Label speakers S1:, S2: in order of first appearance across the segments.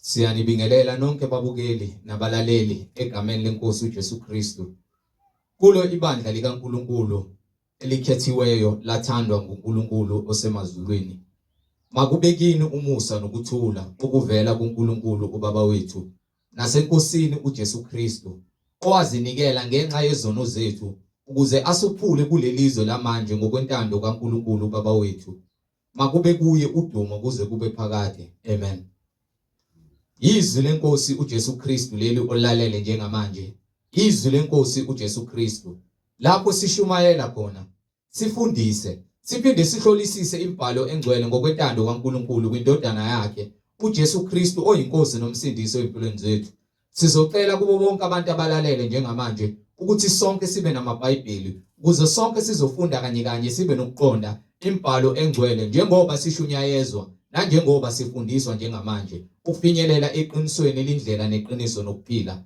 S1: Siyanibingelela nonke babukeli nabalaleli egameni lenkosi uJesu Kristu. Kulo ibandla likaNkulunkulu elikhethiweyo lathandwa nguNkulunkulu osemazulwini. Makube kini umusa nokuthula okuvela kuNkulunkulu uBaba wethu naseNkosini uJesu Kristu, owazinikela ngenxa yezono zethu ukuze asuphule kulelizwe lamanje ngokwentando kaNkulunkulu uBaba wethu. Makube kuye udumo kuze kube phakade. Amen. Izwi lenkosi uJesu Kristu leli olalele njengamanje. Izwi lenkosi uJesu Kristu. Lapho sishumayela khona, sifundise, siphinde sihlolisise imibhalo engcwele ngokwentando kaNkulunkulu kwindodana yakhe uJesu Kristu oyinkosi nomsindisi empilweni zethu. Sizocela kubo bonke abantu abalalele njengamanje ukuthi sonke sibe namaBhayibheli ukuze sonke sizofunda kanye sibe nokuqonda imibhalo engcwele njengoba sishunyayezwa nanjengoba sifundiswa njengamanje ukufinyelela eqinisweni elindlela neqiniso nokuphila.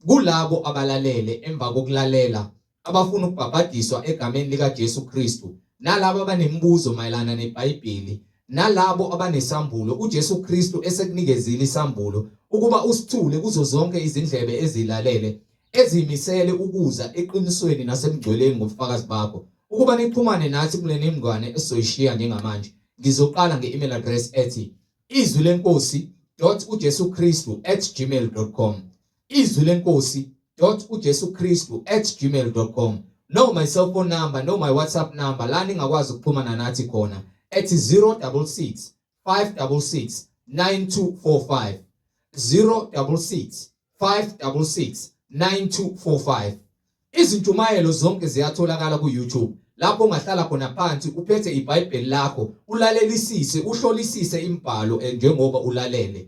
S1: Kulabo abalalele emva kokulalela abafuna ukubhabhadiswa egameni lika Jesu Kristu, nalabo abanemibuzo mayelana neBhayibheli, nalabo abanesambulo uJesu Kristu esekunikezile isambulo ukuba usithule kuzo zonke izindlebe ezilalele ezimisele ukuza eqinisweni nasemgcweleni ngobufakazi bakho, ukuba nixhumane nathi kule nemngwane esizoyishiya njengamanje. Ngizoqala nge-email address ethi izwilenkosi.ujesukristu@gmail.com, izwilenkosi.ujesukristu@gmail.com. No my cell phone number, no my WhatsApp number la ningakwazi ukuxhumana nathi khona ethi 066 566 9245, 066 566 9245. Izintshumayelo zonke ziyatholakala ku-YouTube, lapho ungahlala khona phansi uphethe iBhayibheli lakho ulalelisise, uhlolisise imibhalo njengoba ulalele.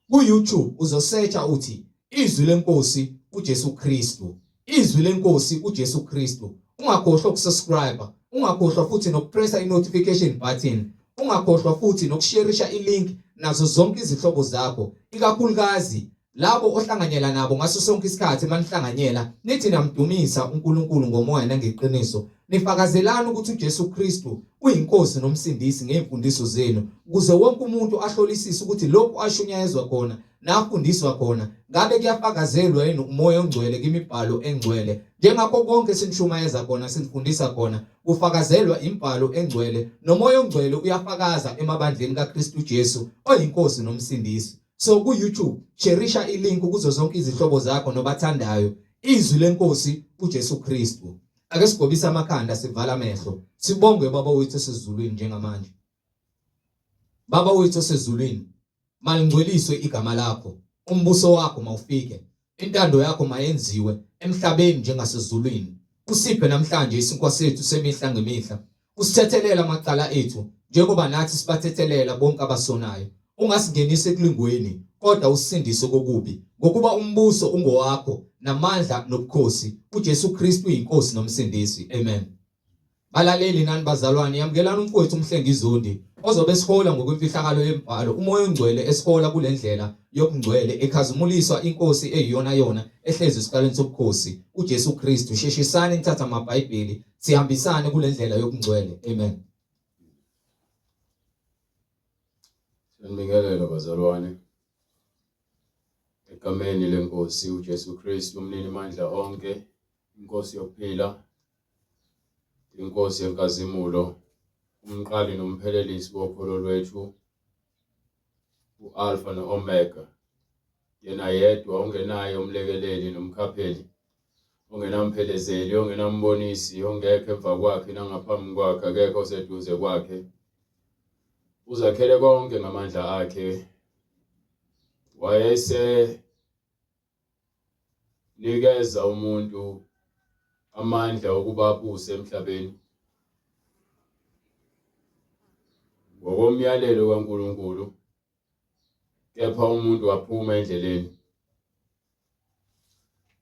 S1: Ku-YouTube uzosearcha uthi izwi lenkosi uJesu Kristu, izwi lenkosi uJesu Kristu. Ungakhohlwa ukusubscribe, ungakhohlwa futhi nokupressa i-notification button, ungakhohlwa futhi nokushareisha i-link nazo zonke izihlobo zakho, ikakhulukazi labo ohlanganyela nabo ngaso sonke isikhathi manihlanganyela nithi namdumisa uNkulunkulu ngomoya nangeqiniso, nifakazelana ukuthi uJesu Kristu uyinkosi nomsindisi ngemfundiso zenu, ukuze wonke umuntu ahlolisise ukuthi lokho ashunyayezwa khona nafundiswa khona ngabe kuyafakazelwa yini umoya ongcwele kwimibhalo engcwele. Njengakho konke sinishumayeza khona sinifundisa khona kufakazelwa imibhalo engcwele, nomoya ongcwele uyafakaza emabandleni kaKristu Jesu oyinkosi nomsindisi. So ku-YouTube shareisha i-link kuzo zonke izihlobo zakho nobathandayo. Izwi lenkosi uJesu Kristu. Ake sigobise amakhanda sivala amehlo. Sibonge Baba wethu osezulwini njengamanje. Baba wethu osezulwini, malingcweliswe igama lakho, umbuso wakho mawufike, intando yakho mayenziwe emhlabeni njengasezulwini. Usiphe namhlanje isinkwa sethu semihla ngemihla. Usithethelele amacala ethu njengoba nathi sibathethelela bonke abasonayo. Ungasingenise ekulingweni kodwa usindise kokubi, ngokuba umbuso ungowakho namandla nobukhosi uJesu Kristu uyinkosi nomsindisi. Amen. Balaleli nani bazalwane, yamkelana umfowethu uMhlengizondi ozobe sihola ngokwemfihlakalo yemibhalo, umoya ongcwele esihola kulendlela yokungcwele ekhazumuliswa inkosi eyiyona yona ehlezi esikaleni sobukhosi uJesu Kristu. Sheshisane nithatha amaBhayibheli sihambisane kulendlela yokungcwele. Amen.
S2: Ngibingelela bazalwane egameni lenkosi uJesu Kristu, umnini mandla onke, inkosi yokuphila, inkosi yenkazimulo, umqali nomphelelisi wokholo lwethu, uAlpha noOmega, yena yedwa ongenaye umlekeleli nomkhapheli, ongenamphelekezeli, ongenambonisi, ongekho emva kwakhe nangaphambi kwakhe, akekho oseduze kwakhe. Uzakhele konke ngamandla akhe. Wayese nikeza umuntu amandla okuba abuse emhlabeni ngokomyalelo kaNkulunkulu, kepha umuntu waphuma endleleni,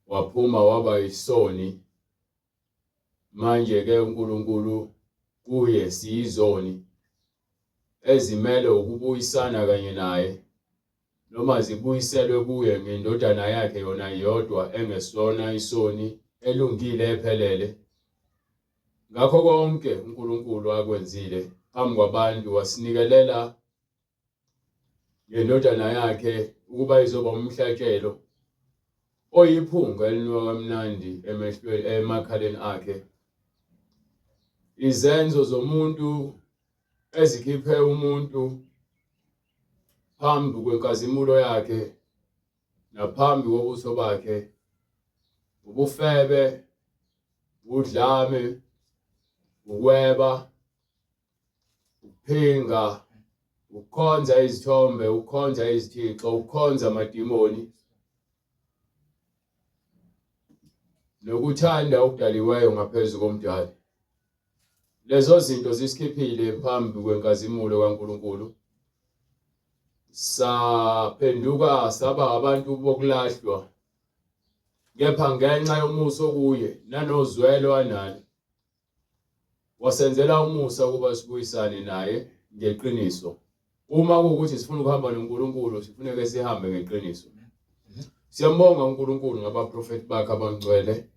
S2: waphuma waba yisoni. Manje ke uNkulunkulu kuye siyizoni ezimele ukubuyisana kanye naye, noma zibuyiselwe kuye ngendodana yakhe yona yodwa engesona isoni, elungile ephelele. Ngakho konke uNkulunkulu akwenzile phambi kwabantu wasinikelela ngendodana yakhe ukuba izoba umhlatshelo oyiphunga elinuka kamnandi emehlweni emakhaleni akhe. Izenzo zomuntu ezikhiphe umuntu phambi kwenkazimulo yakhe naphambi kobuso bakhe, ubufebe, udlame, ukweba, ukuphinga, ukukhonza izithombe, ukukhonza izithixo, ukukhonza amadimoni, nokuthanda okudaliweyo ngaphezulu komdali. Lezo zinto zisikhiphile phambi kwenkazimulo kaNkulunkulu. Saphenduka saba abantu bokulahlwa, kepha ngenxa yomusa kuye nanozwelo analo wasenzela umusa ukuba sibuyisane naye ngeqiniso. Uma kuwukuthi sifuna ukuhamba noNkulunkulu, sifuneke sihambe ngeqiniso. Siyambonga uNkulunkulu ngabaprofeti bakhe abangcwele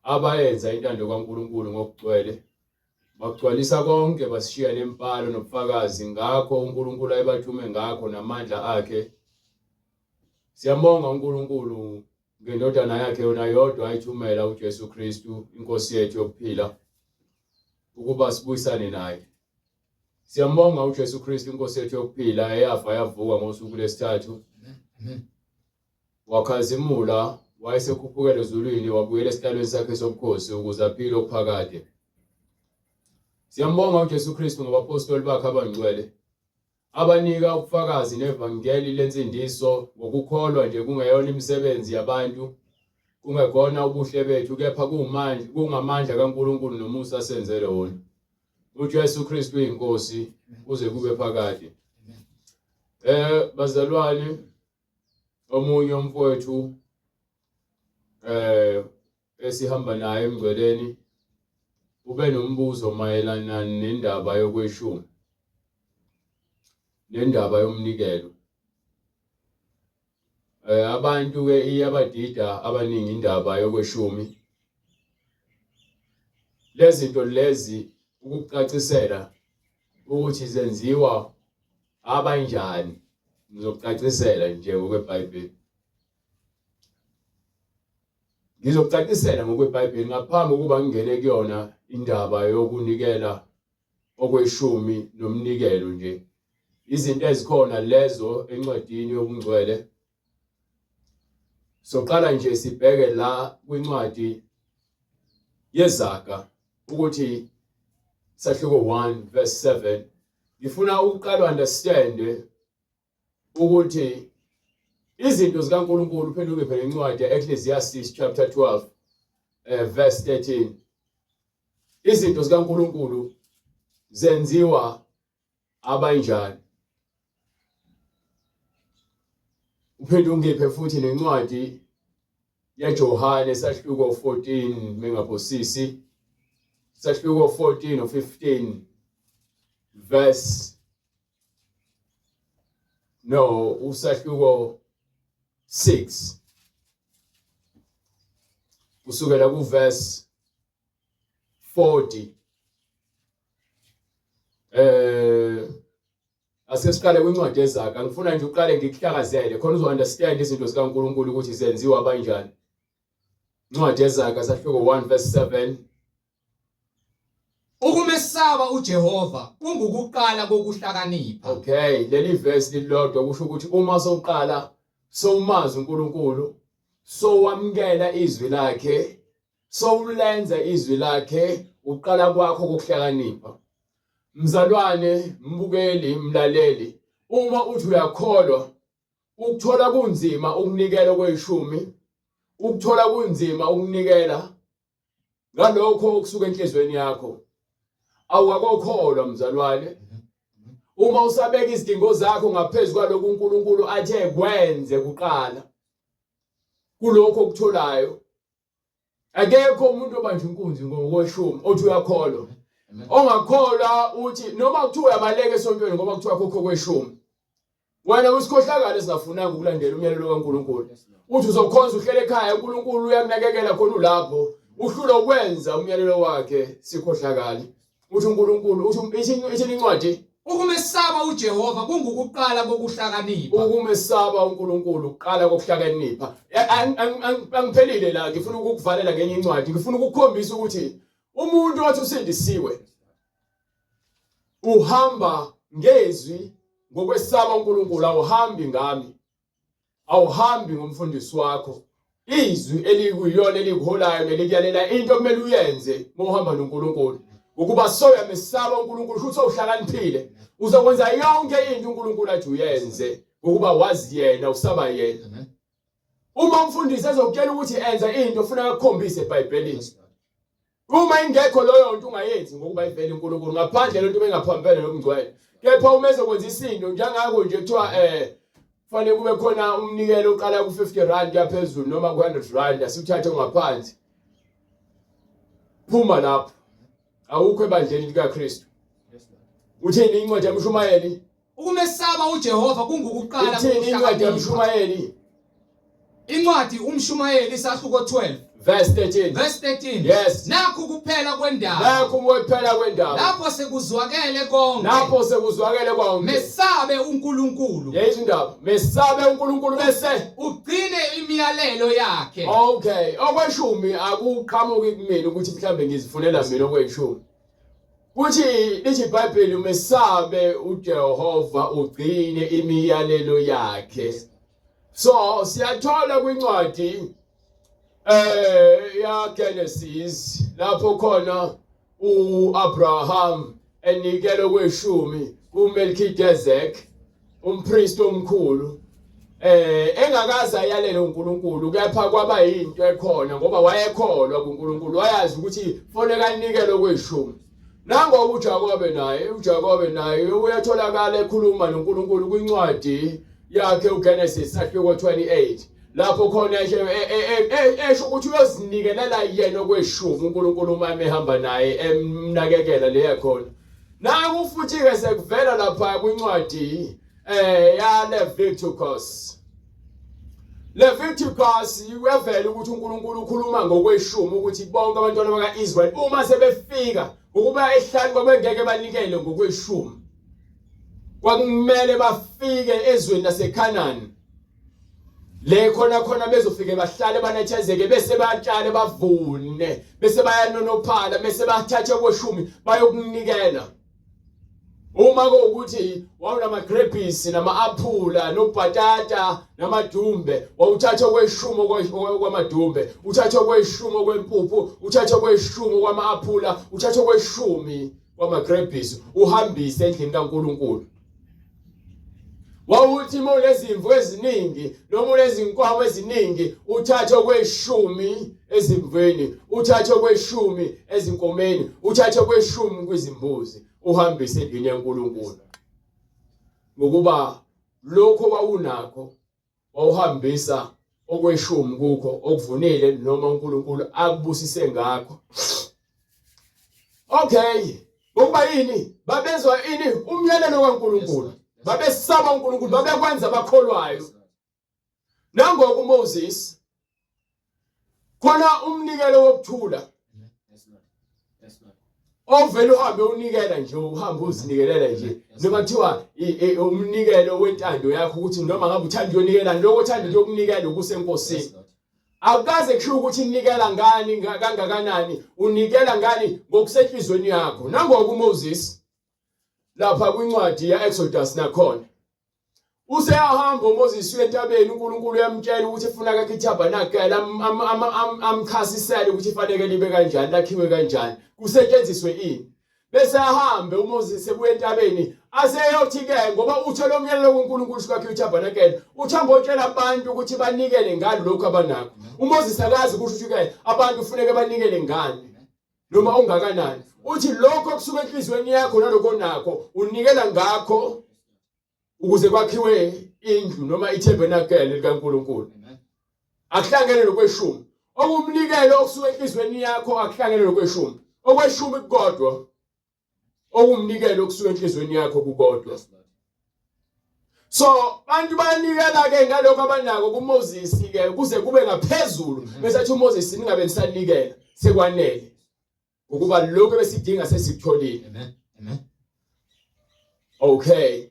S2: abayenza intando kaNkulunkulu ngokugcwele, bagcwalisa konke, basishiya nempalo nobufakazi ngakho uNkulunkulu ayebathume ngakho namandla akhe. Siyambonga uNkulunkulu ngendodana yakhe yona yodwa ayithumela uJesu Kristu inkosi yethu yokuphila ukuba sibuyisane naye. Siyambonga uJesu Kristu inkosi yethu yokuphila eyafa yavuka ngosuku lwesithathu. Wakhazimula, wayesekhuphukela ezulwini, wabuyela esihlalweni sakhe sobukhosi ukuze aphile okuphakade. Siyambonga uJesu Kristu ngabapostoli bakhe abangcwele abanika ubufakazi nevangeli lensindiso ngokukholwa nje kungeyona imisebenzi yabantu, kungekona ubuhle bethu, kepha kungamandla kaNkulunkulu nomusa asenzele wona. uJesu Kristu uyinkosi kuze kube phakade. Bazalwane, omunye umfowethu esihamba naye emgcweleni ube nombuzo mayelana nendaba yokweshuma nendaba yomnikelo. Abantu ke iyabadida abaningi indaba yokweshumi. Lezi zinto lezi ukucacisela ukuthi zenziwa abanjani, ngizokucacisela nje ngokweBhayibheli. Ngizokucacisela ngokweBhayibheli ngaphambi kokuba ngingene kuyona indaba yokunikela okweshumi nomnikelo nje. Izinto ezikhona lezo encwadini yobungcwele. Soqala nje sibheke la kwincwadi yeZaga ukuthi sahluko 1 verse 7. Ngifuna ukuqala understand ukuthi izinto zikaNkulunkulu uphenduke phela incwadi Ecclesiastes chapter 12 verse 13. Izinto zikaNkulunkulu zenziwa abanjani? Uphenduke futhi nencwadi yaJohane sahluko 14 mengaphosisi, sahluko 14 or 15 verse usahluko 6 kusukela ku verse 40. Asesiqale kwincwadi yeZaga. Ngifuna nje uqale ngikuhlakazele khona uzo-understand izinto zikaNkulunkulu ukuthi zenziwa kanjani. Incwadi yeZaga sahluko 1 verse 7.
S1: Ukumesaba uJehova kungukuqala kokuhlakanipha.
S2: Okay, leli verse lilodwa kusho ukuthi uma soqala sowumazi uNkulunkulu, sowamkela izwi lakhe, sowulenza izwi lakhe, uqala kwakho kokuhlakanipha. Mzalwane, mbukeli, mlaleli, uma uthi uyakholwa, ukuthola kunzima ukunikela kweshumi, ukuthola kunzima ukunikela ngalokho okusuka enhlizweni yakho, awukakholwa mzalwane. Uma usabeka izidingo zakho ngaphezulu kwalokho uNkulunkulu athe kwenze kuqala, kulokho okutholayo, akekho umuntu obanje inkunzi ngokweshumi othi uyakholwa. Ongakholwa uthi noma kuthiwa uyabaleka esontweni ngoba kuthiwa khokho kweshumi, wena usikhohlakala esingafunanga ukulandela umyalelo kaNkulunkulu. Uthi uzokhonza uhlele ekhaya, uNkulunkulu uyakunakekela khona ulapho, uhlula ukwenza umyalelo wakhe, sikhohlakala. Uthi uNkulunkulu, uthi ithi incwadi
S1: Ukumesaba uJehova kungukuqala kokuhlakanipha.
S2: Ukumesaba uNkulunkulu uqala kokuhlakanipha. Angiphelile la ngifuna ukukuvalela ngenye incwadi. Ngifuna ukukukhombisa ukuthi umuntu othi usindisiwe uhamba ngezwi ngokwesaba uNkulunkulu, awuhambi ngami. Awuhambi ngomfundisi wakho. Izwi elikuyona elikuholayo nelikuyalela into kumele uyenze mohamba noNkulunkulu. Ukuba soyamesaba uNkulunkulu futhi uhlakaniphile uzokwenza yonke into uNkulunkulu athi uyenze ukuba wazi yena usaba yena. Uma umfundisi ezokutshela ukuthi enza into ufuna ukukhombisa eBhayibhelini. Uma ingekho loyo nto ungayenzi ngokuba ivele uNkulunkulu ngaphandle lento bengaphambene nomngcwele. Kepha uma ezokwenza isinto njengako nje kuthiwa fanele kube khona umnikelo oqala ku50 yaphezulu noma ku100 asithathe ngaphansi. Phuma lapho. Awukho ebandleni likaKristu. Uthini incwadi yaMshumayeli?
S1: Ukumesaba uJehova kungukuqala
S2: Uthini incwadi yaMshumayeli?
S1: Incwadi uMshumayeli isahluko 12
S2: verse 13.
S1: verse 13.
S2: Yes.
S1: Nakho kuphela kwendaba.
S2: Nakho kuphela kwendaba.
S1: Lapho sekuzwakele konke.
S2: Lapho sekuzwakele konke.
S1: Mesabe uNkulunkulu.
S2: Yeyizindaba. Mesabe uNkulunkulu bese
S1: ugcine imiyalelo yakhe.
S2: Okay, okweshumi akuqhamuki kumina ukuthi mhlambe ngizifunela mina okweshumi. Kuthi lithi iBhayibheli umesabe uJehova ugcine imiyalelo yakhe. So siyathola kwincwadi ya Genesis lapho khona uAbraham enikelo kweshumi kuMelchizedek umpriest omkhulu engakaze ayalele uNkulunkulu kepha kwaba yinto ekhona ngoba wayekholwa kuNkulunkulu wayazi ukuthi foneka anikelo kweshumi. Nangoba uJakobe naye uyatholakala ekhuluma noNkulunkulu kwincwadi yakhe uGenesis ahluko 28 lapho khona esho ukuthi uyozinikelela yena kweshumi uNkulunkulu uma ehamba naye emnakekela leya khona. Naku futhi ke sekuvela lapha kwincwadi ya Leviticus. Leviticus uyavela ukuthi uNkulunkulu ukhuluma ngokweshumi ukuthi bonke abantwana bakaIsrael uma sebefika ukuba ehlanu kwabengeke banikele ngokweshumi. Kwakumele bafike ezweni laseKhanani. Le khona bezofike bahlale banethezeke bese bayatshale bavune bese bayanonophala bese bathathe kweshumi bayokunikela. Uma ukuthi wawunama grapes nama-aphula nobhatata namadumbe wawuthatha kweshumi kwamadumbe uthatha kweshumi kwempuphu uthatha kweshumi kwama-aphula uthatha kweshumi kwama-grapes uhambise endlini kaNkulunkulu. Wawuthi molezimvu eziningi noma lezinkomo eziningi uthatha kweshumi ezimvweni uthatha kweshumi ezinkomeni uthatha kweshumi kwizimbuzi uhambise endlini yaNkulunkulu. Ngokuba lokho wawunakho wawuhambisa okweshumi kukho okuvunile noma uNkulunkulu akubusise ngakho. Okay, ngoba yini babezwa ini umyalelo kaNkulunkulu. Babesaba uNkulunkulu babekwenza abakholwayo. Nangoku uMoses khona umnikelo wokuthula. Ovela uhambe unikela nje uhamba uzinikelela nje noma kuthiwa umnikelo wentando yakho ukuthi noma ngabe uthanda uyonikela lokho uthanda ukunikela ukusenkosini. Akukaze kusho ukuthi unikela ngani kangakanani unikela ngani ngokusenhlizweni yakho. Nangoku uMoses lapha kwincwadi yaExodus nakhona useyahamba uMoses uyentabeni uNkulunkulu uyamtshela ukuthi ufuna akhe iTabernacle amkhasisele ukuthi ifanele libe kanjani lakhiwe kanjani kusetshenziswe ini. Bese ahambe uMoses ebuye entabeni aseyothi ke ngoba uthola umyalelo kaNkulunkulu kwakhe iTabernacle uthamba utshela abantu ukuthi banikele ngani lokho abanakho. uMoses akazi ukuthi ke abantu kufanele banikele ngani noma ungakanani. Uthi lokho kusuka enhlizweni yakho nalokho nakho unikela ngakho ukuze kwakhiwe indlu noma iTabernacle likaNkulunkulu. Akuhlangene lokweshumi. Okumnikelo okusuka enhlizweni yakho akuhlangene lokweshumi. Okweshumi kukodwa. Okumnikelo okusuka enhlizweni yakho kukodwa. So bantu banikela ke ngalokho abanako kuMoses ke kuze kube ngaphezulu bese athi uMoses ningabe nisanikela sekwanele. Ukuba lokho besidinga sesikutholile.
S1: Amen. Amen.
S2: Okay.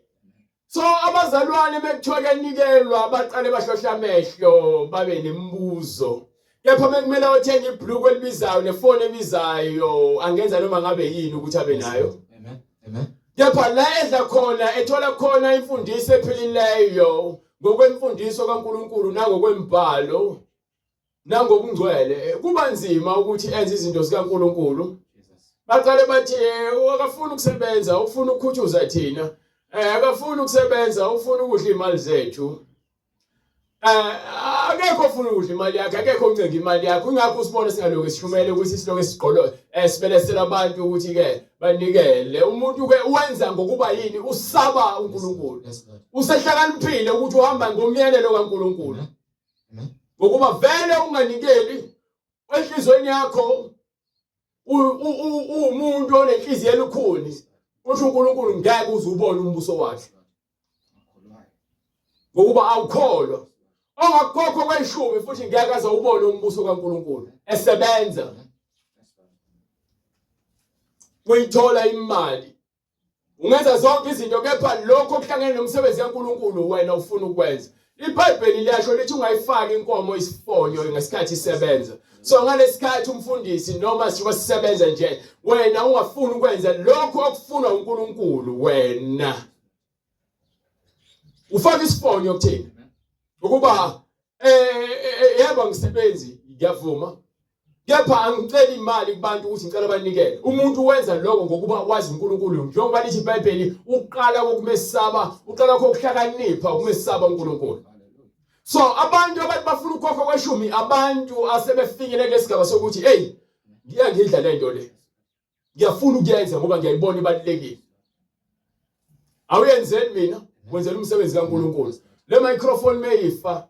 S2: So abazalwane bekuthiwa kanikelwa baqale bahlohla amehlo babe nemibuzo. Kepha bekumele uthenge ibhlukwe elibizayo nefoni ebizayo angenza noma ngabe yini ukuthi abe nayo.
S1: Amen. Amen.
S2: Kepha la edla khona ethola khona imfundiso ephilileyo ngokwemfundiso kaNkuluNkulu nangokwembhalo nangobungcwele kuba nzima ukuthi enze izinto zikaNkuluNkulu. Baqale bathi akafuni ukusebenza ufuna ukukhuthuza thina. Akafuni ukusebenza ufuna ukudla imali zethu. Akekho ufuna ukudla imali yakhe akekho oncenga imali yakhe ingakho usibona singaloku sishumele ukuthi siloke siqolo sibelesela abantu ukuthi ke banikele umuntu ke uwenza ngokuba yini usaba uNkulunkulu usehlakaniphile ukuthi uhamba ngomyalelo kaNkulunkulu ngokuba vele unganikeli enhlizweni yakho umuntu onenhliziyo elukhuni usho uNkulunkulu ngeke uzubone umbuso wakhe ngokuba awukholwa ongakhokho kweshumi futhi ngeke aze ubone umbuso kaNkulunkulu esebenza uyithola imali ungenza zonke izinto kepha lokho okuhlangene nomsebenzi kaNkulunkulu wena ufuna ukwenza iBhayibheli liyasho lithi ungayifaki inkomo isifonyo ngesikhathi isebenza so ngalesikhathi umfundisi noma sisebenza nje wena ungafuni ukwenza lokho okufunwa uNkulunkulu wena ufaka isifonyo kuthini ukuba yebo ngisebenzi ngiyavuma kepha angicela imali kubantu ukuthi ngicela banikele umuntu wenza lokho ngokuba wazi uNkulunkulu njengoba lithi iBhayibheli uqala kokumesaba uqala kokuhlakanipha ukumesaba uNkulunkulu so abantu abathi bafuna ukukhokha kweshumi abantu asebefikele kulesigaba sokuthi hey ngiyangidla lento le ngiyafuna ukuyenza ngoba ngiyayibona ibalulekile awuyenzeni mina wenzela umsebenzi kaNkulunkulu le microphone meyifa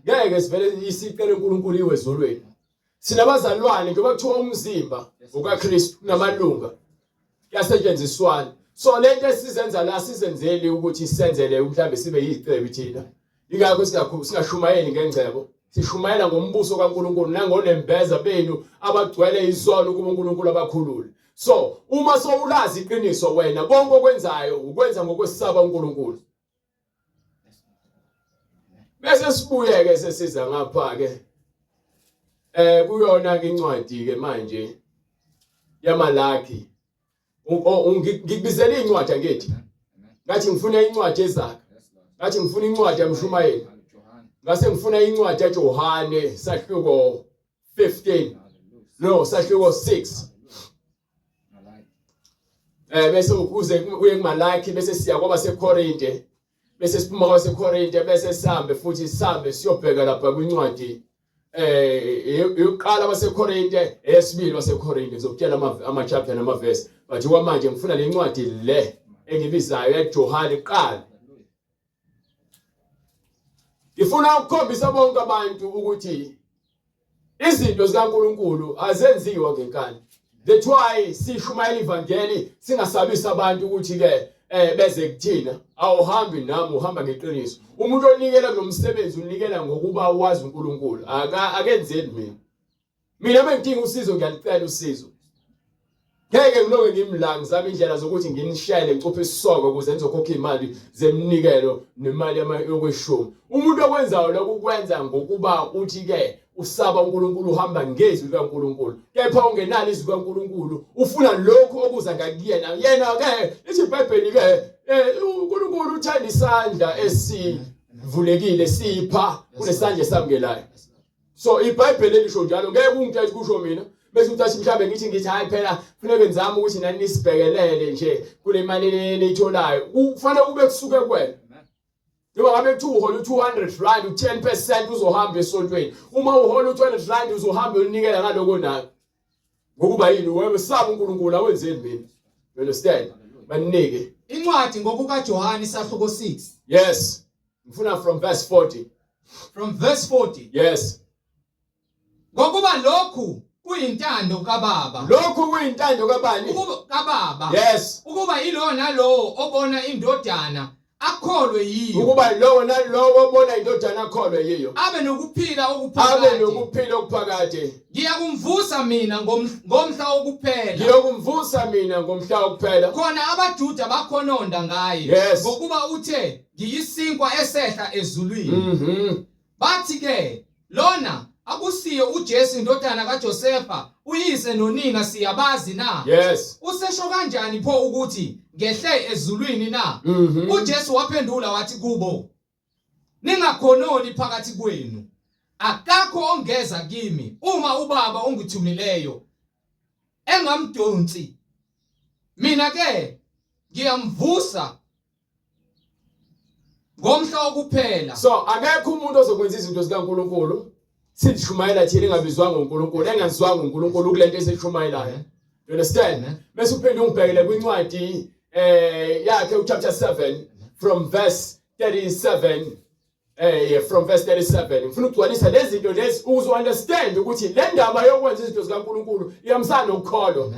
S2: ngeke sivele isicela uNkulunkulu iwezolweni sinabazalwane njengoba kuthiwa umzimba ukaKristu namalunga yasetshenziswana so lento esizenza la sizenzeli ukuthi senzele mhlambe sibe yicebi thina ingakho singashumayeli ngengcebo sishumayela ngombuso kaNkulunkulu nangonembeza benu abagcwele izono kuNkulunkulu abakhulule so uma sowulazi iqiniso wena konke okwenzayo ukwenza ngokwesaba uNkulunkulu bese sibuye ke sesiza ngapha ke kuyona ke incwadi ke manje yamalaki ngikubizela incwadi angithi ngathi ngifuna incwadi ezakhe ngathi ngifuna incwadi yaMshumayeli ngase ngifuna incwadi yaJohane sahluko 15 no sahluko 6 bese ukuze uye kumalaki bese siya kwaba seKorinte bese siphuma kwa seKorinte bese sihambe futhi sihambe siyobheka lapha kwincwadi yokuqala baseKorinte esibili baseKorinte ngizokutshela ama chapter nama verse bathi kwamanje ngifuna le ncwadi le engibizayo yaJohane iqala ngifuna ukukhombisa bonke abantu ukuthi izinto zikaNkulunkulu azenziwa ngenkani that's why sishumayela ivangeli singasabisa abantu ukuthi ke beze kuthina awuhambi nami uhamba ngeqiniso umuntu onikela nomsebenzi unikela ngokuba wazi uNkulunkulu akenzeni mina bengidinga usizo ngiyalicela usizo ngeke ngiloke ngimlanga ngizama indlela zokuthi nginishayele ngicuphe isisoko ukuze ngizokhokha imali zemnikelo nemali yokweshumi umuntu okwenzayo lokho ukwenza ngokuba uthi ke usaba uNkulunkulu uhamba ngezwi likaNkulunkulu kepha ungenalo izwi likaNkulunkulu ufuna lokho okuza ngakuyena yena ke lithi iBhayibheli ke uNkulunkulu uthanda isandla esivulekile sipha kunesandla esamukelayo so iBhayibheli lisho njalo ngeke ungithethe kusho mina bese uthi mhlambe ngithi hayi phela kufanele ngizame ukuthi nani nisibhekelele nje kule mali eniyitholayo kufanele kube kusuke kwena noma ngabe kuthi uhola u200 u10% uzohamba esontweni uma uhola u200 uzohamba unikela ngaloko nako ngokuba yini wewe saba uNkulunkulu awenzeni mina you understand banike
S1: incwadi ngokukaJohane sahluko 6
S2: yes ngifuna from verse 40 yes
S1: ngokuba lokhu kuyintando kaBaba
S2: lokhu kuyintando kabani
S1: kababa
S2: yes
S1: ukuba yilo nalo obona indodana akholwe yiyo,
S2: ukuba lowo nalowo obona indodana akholwe yiyo
S1: abe nokuphila
S2: abe
S1: okuphakathi.
S2: nokuphila okuphakade.
S1: Ngiyakumvusa mina ngomhla wokuphela.
S2: Ngiyokumvusa mina ngomhla wokuphela.
S1: Khona abaJuda bakhononda ngaye
S2: Yes.
S1: ngokuba uthe ngiyisinkwa esehla ezulwini.
S2: Mhm.
S1: Bathi ke lona akusiyo uJesu indodana kaJosefa, uyise nonina siyabazi na?
S2: Yes.
S1: Usesho kanjani pho ukuthi ngehle ezulwini na?
S2: Mhm.
S1: uJesu waphendula wathi kubo, ningakhononi phakathi kwenu. Akakho ongeza kimi uma uBaba ongithumileyo engamdonsi. Mina ke ngiyamvusa ngomhla wokuphela.
S2: So akekho umuntu ozokwenza izinto zikaNkulunkulu sishumayela thina engabizwanga uNkulunkulu engazwanga uNkulunkulu kulento esishumayelayo. You understand? Bese uphinde ungibhekele kwincwadi yakhe uchapter 7 from verse 37 from verse 37 ngifuna ukugcwalisa lezi zinto lezi uzo understand ukuthi le ndaba yokwenza izinto zikaNkulunkulu iyamsana nokukholwa.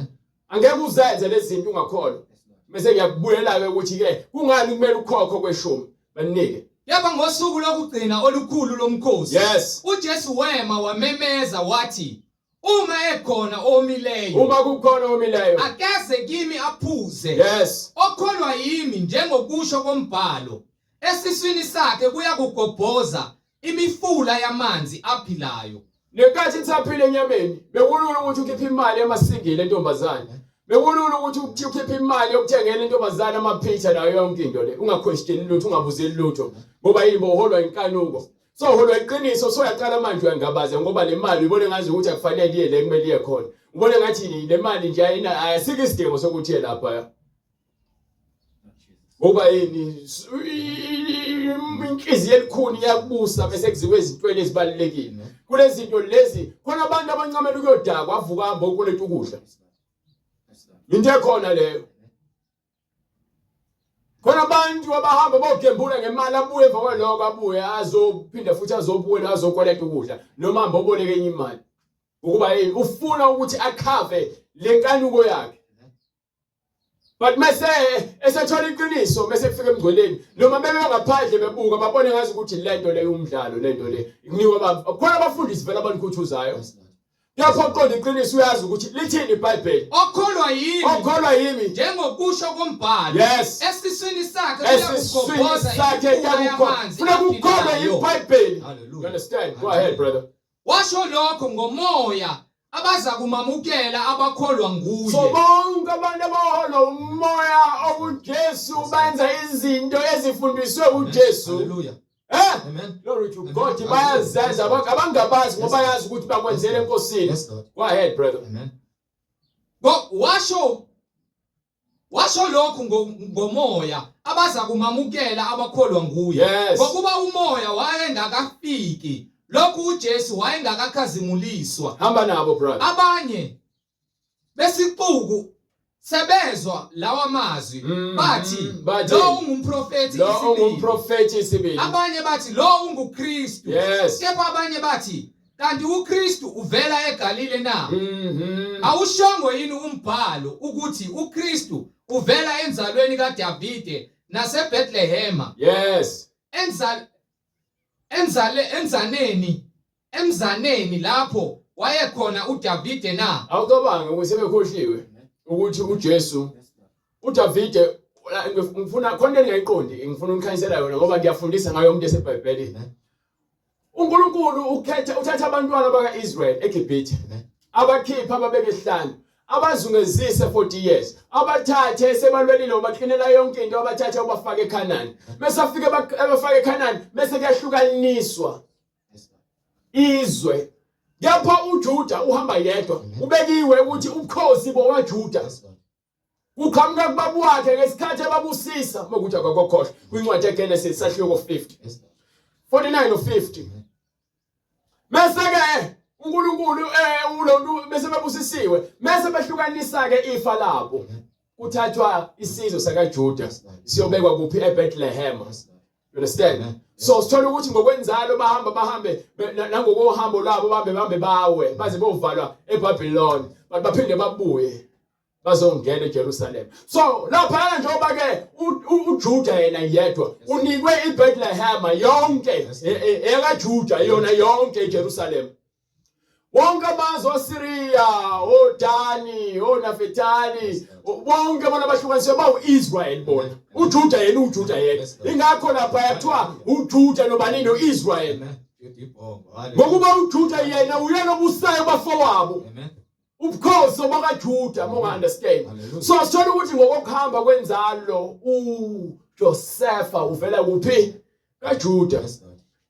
S2: Angeke uzenze lezi zinto ungakholwa. Bese ngiyakubuyela ke ukuthi ke kungani kumele ukhokho kweshumi banike.
S1: Yaba ngosuku lokugcina olukhulu lomkhosi.
S2: Yes.
S1: uJesu wema wamemeza wathi, uma ekhona omileyo
S2: Uma kukhona omileyo.
S1: akeze kimi aphuze.
S2: Yes.
S1: Okholwa yimi njengokusho kombhalo, esiswini sakhe kuyakugobhoza imifula yamanzi aphilayo.
S2: Ngenkathi nisaphila enyameni bekulula ukuthi ukhiphe imali emasingile entombazane. Bekulula ukuthi ukhiphe imali yokuthengela intombazane amaphitha nayo yonke into le. Ungaquestion lutho, ungabuzeli lutho. Ngoba yini boholwa inkanuko. So holwa iqiniso so yaqala manje uyangabaza ngoba le mali ubone ngazi ukuthi akufanele iye le kumele iye khona. Ubone ngathi le mali nje ayisike isidingo sokuthi iye lapha. Ngoba yini inhliziyo elikhuni yakubusa bese kuziwe izintweni ezibalekile. Kulezi zinto lezi khona abantu abancamela ukuyodakwa avuka hamba ukoleta ukudla. Into ekhona leyo. Khona abantu abahamba bogembula ngemali abuye emva kwaloko abuye azophinda futhi azobuye azokoleta ukudla noma hamba oboleke enye imali. Ukuba yini ufuna ukuthi akhave lenkanuko yakhe. But mase esethola iqiniso mase kufika emgcoleni noma bebe ngaphandle bebuka babone ngazi ukuthi lento leyo umdlalo lento le kunikwa abantu khona abafundisi vela abanikuthuzayo. Lapho uqonda iqiniso uyazi ukuthi lithini iBhayibheli. Okholwa yimi
S1: Njengokusho kombhalo.
S2: Yes.
S1: Esiswini sakhe
S2: esiswini sakhe yamanzi. Funa ukukholwa iBhayibheli. You understand? Go ahead brother.
S1: Washo lokho ngomoya abaza kumamukela abakholwa nguye.
S2: So bonke abantu abaholwa umoya obuJesu benza izinto ezifundiswe uJesu.
S1: Hallelujah.
S2: Amen. Glory to God. Bayazenza abangabazi ngoba bayazi ukuthi bakwenzele enkosini.
S1: Yes, Lord.
S2: Go ahead brother.
S1: Amen. Washo lokho ngomoya abaza kumamukela abakholwa nguye.
S2: Yes.
S1: Ngokuba umoya wayengakafiki, lokhu uJesu wayengakakhazimuliswa.
S2: Hamba nabo brother.
S1: Abanye besixuku sebezwa lawa mazwi bathi lo ungumprofeti isibili. Abanye bathi lo unguKristu.
S2: Yes.
S1: Kepha abanye bathi kanti uKristu uvela eGalile na? Awushongo yini umbhalo ukuthi uKristu uvela enzalweni kaDavide naseBethlehema?
S2: Yes.
S1: Emzaneni lapho wayekhona uDavide na?
S2: Awucabange ukuthi sebekhohliwe ukuthi uJesu uDavide ngifuna khona engayiqondi ngifuna ukukhanyisela yona ngoba ngiyafundisa ngayo umuntu eseBhayibhelini. uNkulunkulu uthatha abantwana bakaIsrael eGibhithe abakhipha ababeke ehlanu abazungezise 40 years abathathe sebalwelile baqinela yonke into abathathe ubafaka eKhanani bese afike abafaka eKhanani bese kuyahlukaniswa izwe. Lapho uJuda uhamba yedwa ubekiwe ukuthi ukhosi bowaJuda uqhamuka kubaba wakhe ngesikhathi ababusisa ukuthi akakhohlwa kwincwadi yeGenesis sahloko 50 49 no 50. Mase ke uNkulunkulu ulontu bese babusisiwe bese behlukanisa ke ifa labo kuthathwa isizwe sakaJuda siyobekwa kuphi eBethlehem. You understand? So sithola ukuthi ngokwenzalo bahambe nangokuhambo labo bahambe bawe baze bovalwa eBabylon baphinde babuye. bazongena eJerusalem. So lapha njengoba ke uJuda yena yedwa unikwe iBethlehem yonke ekaJuda yona yonke eJerusalem. Wonke amazwe oSiriya, oDani, oNafetali, wonke bona bahlukaniswe bawu-Israyeli bona. uJuda yena uJuda yedwa. Ingakho lapha yathiwa uJuda nobani noIsrael. Ngokuba uJuda yena uyena obusayo bafowabo. Ubukhosi bakaJuda monga understand. So sithola ukuthi ngokuhamba kwenzalo uJosepha uvela kuphi? kaJuda.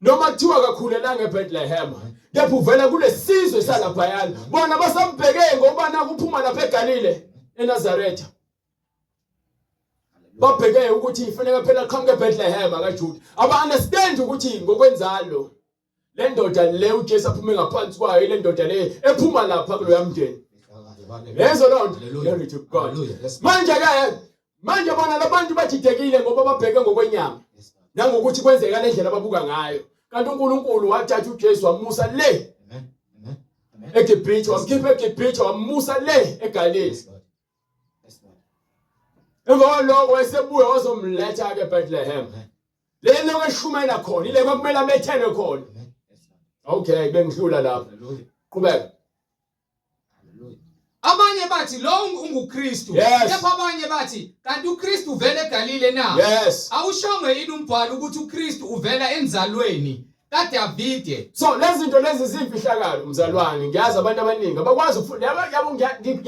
S2: Noma kuthiwa kakhulelanga eBethlehem. Kepha uvela kulesizwe salaphayana. Bona basambheke ngoba nakuphuma lapha eGalile eNazaretha. Babheke ukuthi ifanele phela qhamuke eBethlehem kaJuda. Aba understand ukuthi ngokwenzalo le ndoda le uJesu aphume ngaphansi kwayo le ndoda le ephuma lapha kuloya mndeni. Lezo lonto glory to God. Manje bona labantu bajidekile ngoba babheke ngokwenyama. Nangokuthi kwenzeka le ndlela ababuka ngayo. Kanti uNkulunkulu wathatha uJesu wamusa le. eGibhithe wamkhipha eGibhithe wamusa le eGalile. Emva kwalokho wayesebuya wazomletha ke eBethlehem. Le nto kweshumela khona ile kwakumele abethene khona. Okay bengidlula lapha. Qhubeka.
S1: Abanye bathi lo unguKristu. Kepha abanye bathi kanti uKristu uvela eGalile na? Awushonge yini umbhalo ukuthi uKristu uvela enzalweni kaDavide?
S2: So lezi zinto lezi zimfihlakalo mzalwane ngiyazi abantu abaningi abakwazi ukufunda yabo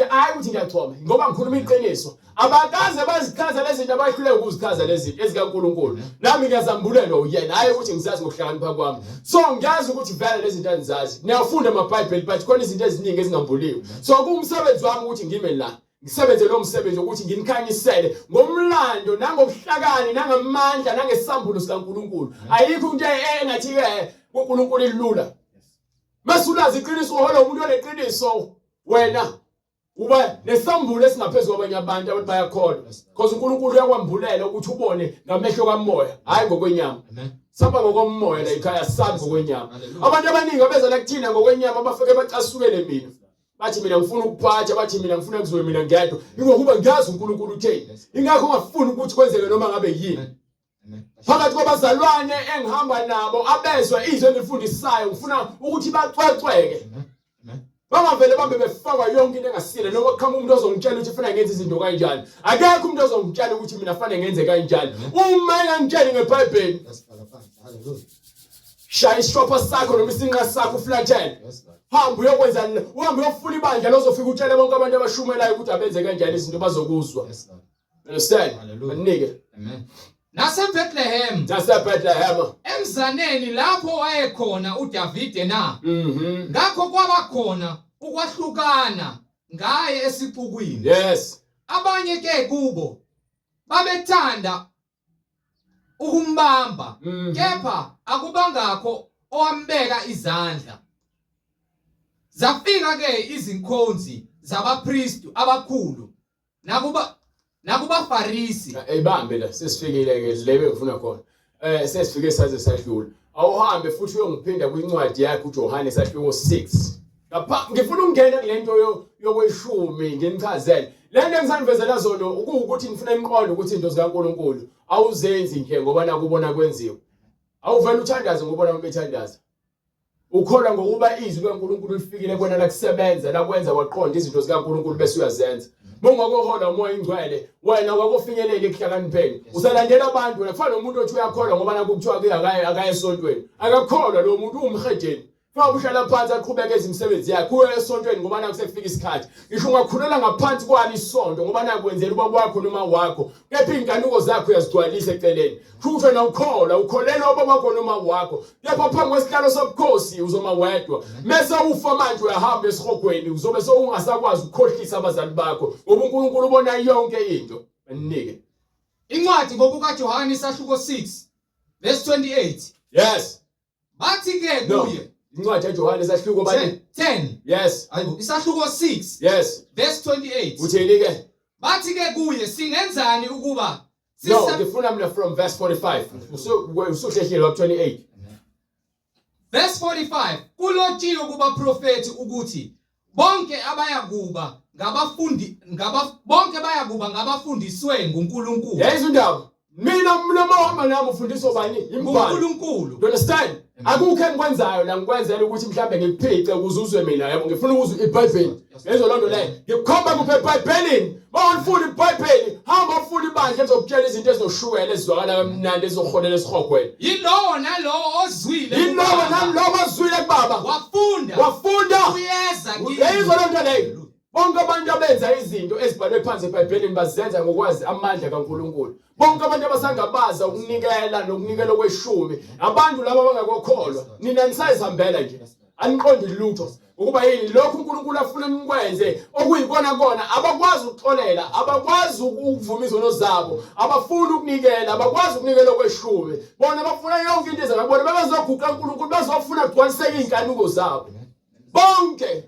S2: hayi ukuthi ngiyathoma ngoba ngikhuluma iqiniso. Abakaze bazichaza lezi zinto abahluleke ukuzichaza lezi zinto ezikaNkulunkulu. Nami ngiyazambulelwa uyena hayi ukuthi ngizazi ngokuhlakanipha kwami. So ngiyazi ukuthi vele lezi zinto angizazi. Ngiyafunda amaBhayibheli but khona izinto eziningi ezingambuliwe. So kumsebenzi wami ukuthi ngime la. Ngisebenze lo msebenzi ukuthi nginikhanyisele ngomlando nangobuhlakani nangamandla nangesambulo sikaNkulunkulu. Ayikho into engathi ke uNkulunkulu ilula. Masulazi iqiniso hola umuntu oneqiniso wena uba nesambulo esingaphezulu kwabanye abantu abantu bayakholwa. Because uNkulunkulu uyakwambulela ukuthi ubone ngamehlo kamoya hayi ngokwenyama. Saba ngokomoya la ikhaya sabi ngokwenyama. Abantu abaningi abeza la kuthina ngokwenyama bafike bacasukele mina. Bathi mina ngifuna ukuphatha, bathi mina ngifuna kuzowe mina ngedwa. Ngokuba ngiyazi uNkulunkulu utheni. Ingakho ngafuna ukuthi kwenzeke noma ngabe yini. Phakathi kwabazalwane engihamba nabo abezwe izwe elifundisayo ngifuna ukuthi bacwecweke. Bangavele bambe befakwa yonke into engasile noma kukhama umuntu ozongitshela ukuthi ufuna ngenze izinto kanjani. Akekho umuntu ozongitshela ukuthi mina fanele ngenze kanjani. Uma engangitshela ngeBhayibheli. Shaya isishopha sakho noma isinqa sakho uflathele. Hamba uyokwenza uhambe uyofuna ibandla lozofika utshele bonke abantu abashumelayo ukuthi abenze kanjani izinto bazokuzwa. Understand? Anike.
S1: Amen. NaseBethlehem.
S2: Emzaneni
S1: lapho wayekhona uDavide na. Ngakho kwabakhona ukwahlukana ngaye esixukwini. Abanye ke kubo babethanda ukumbamba. Kepha akubangakho owambeka izandla. Zafika ke izinkonzi zabapristi abakhulu nakuba Farisi.
S2: Eyibambe la sesifikile ke lebe ngifuna khona. Sesifike saze sahlula. Awuhambe futhi uyongiphinda kwincwadi yakhe uJohane sahluko 6. Lapha ngifuna ukungena kule nto yokweshumi nginichazele. Le nto engisandivezela zona ukuthi ngifuna imqondo ukuthi into zikaNkulunkulu awuzenzi nje ngoba nakubona kwenziwa. Awuvela uthandaze ngoba abantu bethandaza. Ukholwa ngokuba izwi likaNkulunkulu lifikile kwena la kusebenza la kwenza waqonda izinto zikaNkulunkulu bese uyazenza. Mongakohola umoya ingcwele wena wakufinyelela ekuhlakanipheni usalandela abantu wena kufana nomuntu othi uyakholwa ngoba nakuthiwa ke akayesontweni akakholwa lo muntu umhedeni Fa uhlala phansi aqhubeke ezimsebenzi yakhe kuye esontweni ngoba nakusekufika isikhathi ngisho ungakhulela ngaphansi kwalo isonto ngoba nakwenzela ubaba wakho noma wakho kepha inganuko zakho uyazigcwalisa eceleni futhi wena ukholelwa ubaba wakho noma wakho kepha phambi kwesihlalo sobukhosi uzoma wedwa mase ufa manje uyahamba esihogweni uzobe ungasakwazi ukukhohlisa abazali bakho ngoba uNkulunkulu ubona yonke into anike
S1: incwadi ngokuka Johane isahluko 6 verse 28 bathi ke kuye
S2: incwadi kaJohane isahluko
S1: 10 hayibo isahluko 6 verse 28
S2: uthini ke
S1: bathi ke kuye singenzani ukuba
S2: ngifuna mina from verse 45 usuhlehlelwa 28
S1: verse 45 kulotshiwe kuba prophet ukuthi bonke abayakuba ngabafundi bonke bayakuba ngabafundiswe nguNkulunkulu.
S2: Yezwa indaba. Mina mlomo wami nami ufundiswa bani? Imbhalo.
S1: uNkulunkulu.
S2: You understand? Akukho engikwenzayo la ngikwenzela ukuthi mhlambe ngikuphice ukuze uzwe mina yebo ngifuna ukuzwa iBhayibheli. Lezo lonto leyo. Ngikhomba kuphe eBhayibhelini. Mawufuna iBhayibheli, hamba ufuna ibandla ezokutshela izinto ezizoshukela ezizwakala kamnandi ezizoholela esihogweni.
S1: Yilowo nalowo ozwile.
S2: Yilowo nalowo ozwile kubaba. Wafunda.
S1: Uyeza kimi.
S2: Lezo lonto leyo. Bonke abantu abenza izinto ezibhalwe phansi eBhayibhelini bazenza ngokwazi amandla kaNkulunkulu. Bonke abantu abasangabaza ukunikela nokunikela kweshumi. Abantu laba abangakholwa, nina nisayihambela nje. Aniqondi lutho. Ukuba yini lokho uNkulunkulu afuna nikwenze okuyikona kona abakwazi ukuxolela, abakwazi ukuvuma izono zabo, abafuna ukunikela, abakwazi ukunikela kweshumi. Bona bafuna yonke into ezabona bebezoguqa uNkulunkulu bazofuna kugcwaliseka inkanuko zabo. Bonke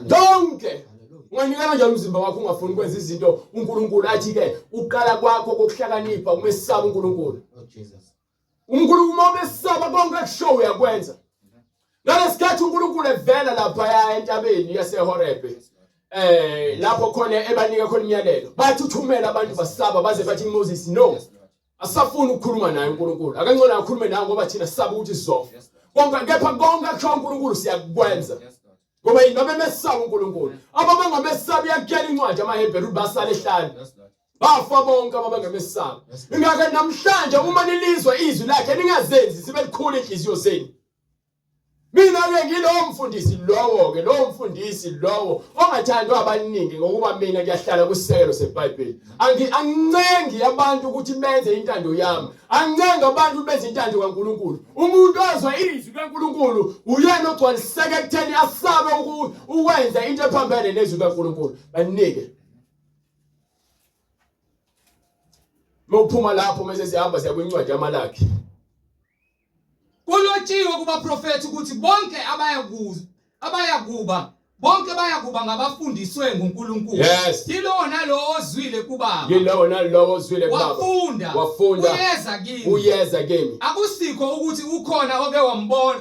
S2: Donke unganikela kanjani umzimba wakho ungafuni ukwenza izinto uNkulunkulu athi ke uqala kwakho kokuhlakanipha umesaba uNkulunkulu. uNkulunkulu umesaba konke kushow uyakwenza. Ngalesikhathi uNkulunkulu evela lapha entabeni yaseHorebe lapho khona ebanika khona imiyalelo bathuthumela abantu basaba baze bathi Moses no asafuna ukukhuluma naye uNkulunkulu akangcono akhulume nawe ngoba thina sisaba ukuthi sizofa. Konke kepha konke kusho uNkulunkulu siyakwenza. Ngoba yini babemesaba uNkulunkulu. Ababengamesaba yakuyela incwadi amaHebheru basale ehlane. Bafa bonke ababengamesaba. Ingakho namhlanje uma nilizwa izwi lakhe ningazenzi sibe likhulu inhliziyo zenu. Mina ke ngilowo mfundisi lowo ongathandwa abaningi ngokuba mina ngiyahlala kusisekelo seBhayibheli. Angincengi abantu ukuthi benze intando yami. Angincenga abantu benze intando kaNkulunkulu. Umuntu ozwa izwi kaNkulunkulu uyena ogcwaliseke ekutheni asabe ukwenza into ephambene nezwi kaNkulunkulu. Banike. Mawuphuma lapho mase sihamba siya kwincwadi yaMalaki.
S1: Kulotshiwe kubaprofeti ukuthi bonke bayakuba ngabafundiswe nguNkulunkulu. Yilowo nalowo ozwile kubaba. Wafunda. Uyeza kimi. Akusikho ukuthi ukhona oke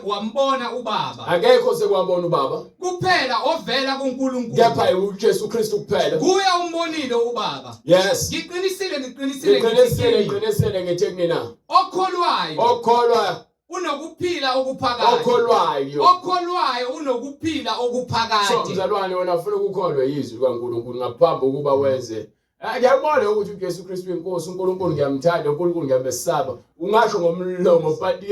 S1: wambona ubaba.
S2: Akekho sekwambona ubaba.
S1: Kuphela ovela kuNkulunkulu.
S2: Kepha uJesu Kristu kuphela.
S1: Kuye umbonile ubaba. Ngiqinisile ngithi
S2: kunina.
S1: Okholwayo unokuphila okuphakade. Okholwayo unokuphila okuphakade.
S2: So mzalwane wena ufuna ukukholwa izwi kaNkulunkulu ngaphambi ukuba wenze. Ngiyabona ukuthi uJesu Kristu inkosi uNkulunkulu ngiyamthanda uNkulunkulu ngiyamesaba. Ungasho ngomlomo but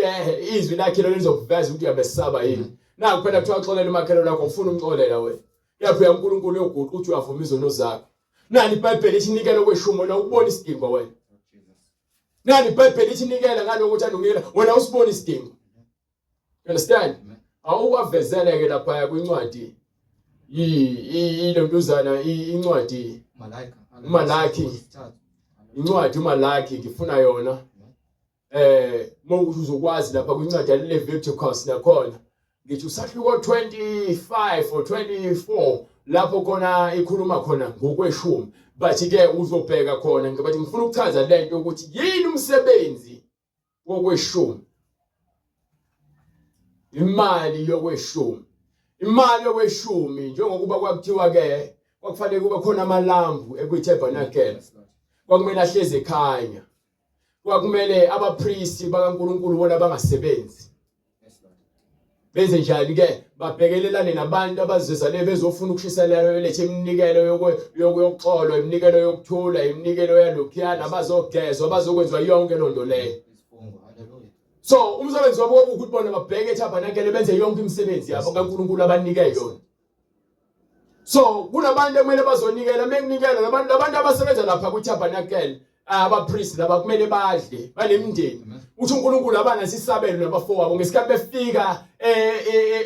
S2: izwi lakhe lizokuveza ukuthi uyamesaba yini. Na kuphela kuthiwa xolela umakhelwane wakho ufuna umxolela wena. Yaphi uNkulunkulu yoguqa uthi uyavuma izono zakho. Nani iBhayibheli ithi nikela kweshumi na ukubona isidingo wena. Nani iBhayibheli ithi nikela ngaloko uthanda ukunikela wena usibona isidingo. You understand? Awuwavezele ke lapha kwincwadi ilontuzana incwadi Malaki. Incwadi uMalaki ngifuna yona. Mawukuthi uzokwazi lapha kwincwadi yaLeviticus nakhona. Ngithi usahluko 25 or 24 lapho khona ikhuluma khona ngokweshumi. Bathi ke uzobheka khona ngabathi ngifuna ukuchaza lento ukuthi yini umsebenzi wokweshumi. Imali yokweshumi njengokuba kwakuthiwa ke kwakufanele kube khona amalambu ekwiTabernacle. Kwakumele ahleze ekhanya. Kwakumele abapriesti bakaNkulunkulu bona bangasebenzi. Benze njani ke babhekelelane nabantu abazizale bezofuna ukushiselana lethe iminikelo yokuxolwa, iminikelo yokuthula, iminikelo yalokhiyana abazogezwa abazokwenzwa yonke lonto leyo. So umsebenzi wabo ukuthi bona babheke eTabernacle benze yonke imisebenzi yabo kaNkulunkulu abanike yona. So kunabantu ekumele bazonikela mekunikela labantu abasebenza lapha kwiTabernacle abapriest laba kumele badle banemndeni. Uthi uNkulunkulu abanasi isabelo nabafowabo ngesikhathi befika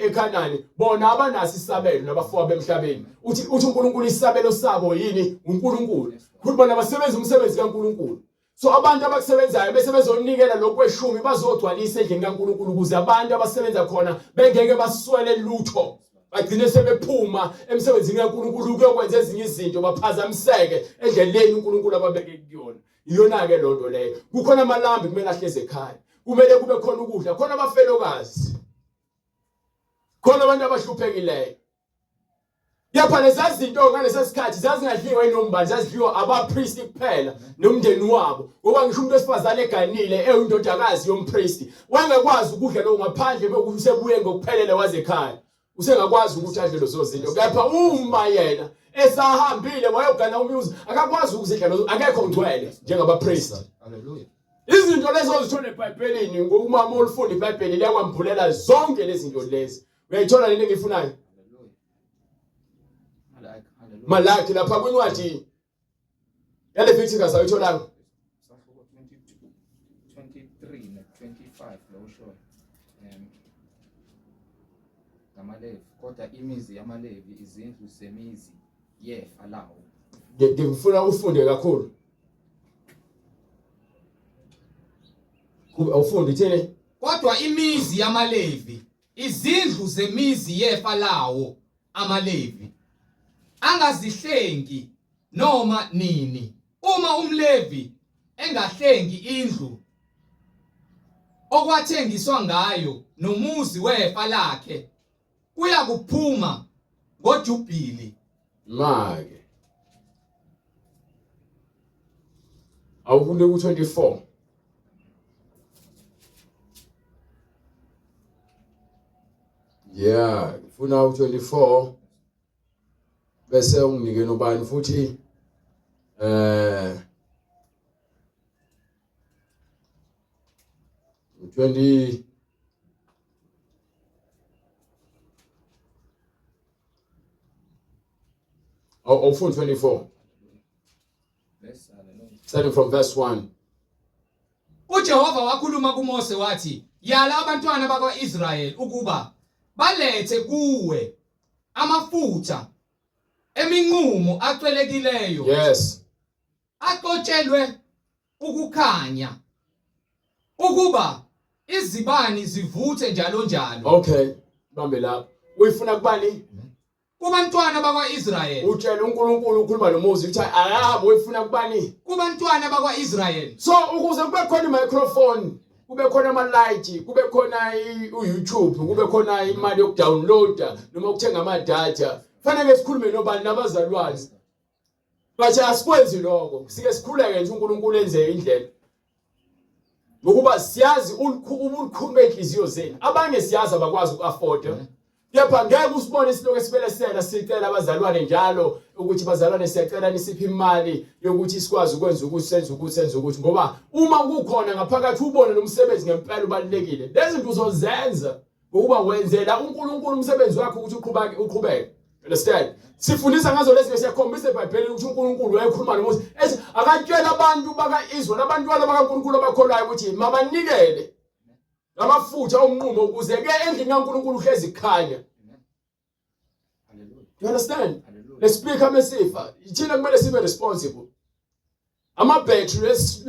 S2: eKhanani bona abanasi isabelo nabafowabo emhlabeni. Uthi uNkulunkulu isabelo sabo yini uNkulunkulu. Kuthi bona basebenza umsebenzi kaNkulunkulu. So abantu abakusebenzayo bese bezonikela lokweshumi bazogcwalisa endlini kaNkulunkulu ukuze abantu abasebenza khona bengeke baswele lutho. Bagcine sebephuma emsebenzini kaNkulunkulu ukuyokwenza ezinye izinto baphazamiseke endleleni uNkulunkulu ababeke kuyona. Iyona ke lonto leyo. Kukhona amalambi kumele ahleze ekhaya. Kumele kube khona ukudla, khona abafelokazi. khona abantu abahluphekileyo. Yapha lezi zinto ngalesa sikhathi zazingadliwa inombani, zazidliwa abapriest kuphela nomndeni wabo. Ngoba ngisho umuntu wesifazane eganile eyindodakazi yompriest, wangekwazi ukudla lo ngaphandle bekuthi usebuye ngokuphelele waze ekhaya. Usengakwazi ukuthi adle lezo zinto. Kepha uma yena esahambile wayogana umuzi, akakwazi ukuzidla lezo, akekho ngcwele njengabapriest.
S1: Hallelujah.
S2: Izinto lezo ozithola eBhayibhelini, uma ulifunda iBhayibheli liyakwambulela zonke lezi zinto lezi. Uyayithola lento engiyifunayo? Malaki lapha kwincwadi yaLeviticus ayitholanga.
S3: 23 ne-25 lo usho ngamaLevi, kodwa imizi yamaLevi izindlu zemizi yefa lawo.
S2: Ngifuna ufunde kakhulu. Awufundi thini?
S1: Kodwa imizi yamaLevi, izindlu zemizi yefa lawo amaLevi, angazihlengi noma nini. Uma umLevi engahlengi indlu okwathengiswa ngayo nomuzi wefa lakhe, kuya kuphuma ngoJubhili.
S2: Make. Awufunde ku24. Yeah, ngifuna u24 bese unginike nobani futhi 20 awufuni 24 starting from verse 1.
S1: uJehova wakhuluma kuMose wathi, yala abantwana bakwa-Israyeli ukuba balethe kuwe amafutha eminqumo acwelekileyo,
S2: Yes.
S1: axotshelwe ukukhanya, ukuba izibani zivuthe njalo njalo.
S2: Okay, bambe lapho. Uyifuna kubani?
S1: Kubantwana bakwa-Israyeli.
S2: Utshela uNkulunkulu ukhuluma noMoses uthi ayabo uyifuna kubani?
S1: Kubantwana bakwa-Israyeli.
S2: So ukuze kube khona i-microphone, kube khona ama-light, kube khona u-YouTube, kube khona imali yokudownloada noma ukuthenga ama-data, fanele sikhulume nobani nabazalwane. Bathi asikwenzi lokho, sike sikhuleke nje uNkulunkulu enze indlela. Ngokuba siyazi ubukhulu enhliziyo zenu. Abanye siyazi abakwazi uku-afforda. Kepha ngeke usibone isiloko esibelesela sicela abazalwane njalo ukuthi bazalwane siyacela nisiphe imali yokuthi sikwazi ukwenza ukuthi senze ukuthi ngoba uma kukhona ngaphakathi ubone nomsebenzi ngempela ubalekile. Lezi zinto uzozenza ngokuba wenzela uNkulunkulu umsebenzi wakhe ukuthi uqhubeke. Understand? Sifundisa ngazo lezi zinto, siyakhombisa eBhayibhelini ukuthi uNkulunkulu wayekhuluma noMoses ethi akatshela abantu bakaIsrael, abantwana bakaNkulunkulu abakholwayo ukuthi mabanikele amafutha omnqumo ukuze ke endlini kaNkulunkulu uhlezi ikhanya. You understand? Let's speak amesifa. Ithina kumele sibe responsible. Ama-battery lezi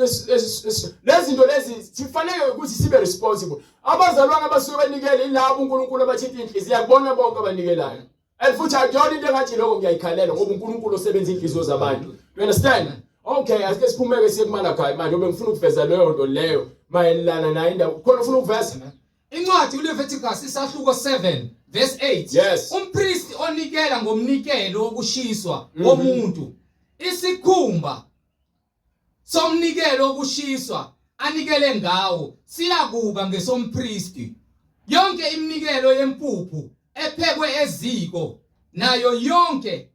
S2: zinto lezi sifanele ukuthi sibe responsible. Abazalwane abasuke benikele ilabo uNkulunkulu abathinta inhliziyo, yakubona bonke abanikelayo. Futhi akuyona into engathi lokho ngiyayikhalela ngoba uNkulunkulu osebenza inhliziyo zabantu. You understand? Okay, asike siphumeke siye kuMalachi manje ngoba ngifuna ukuveza leyo nto leyo mayelana nayo indaba. Khona ufuna ukuveza?
S1: Incwadi uLeviticus isahluko 7 verse 8.
S2: Yes.
S1: Umpriest onikela ngomnikelo wokushiswa womuntu, isikhumba somnikelo wokushiswa anikele ngawo siyakuba ngesompriest. Yonke iminikelo yempuphu ephekwe eziko nayo yonke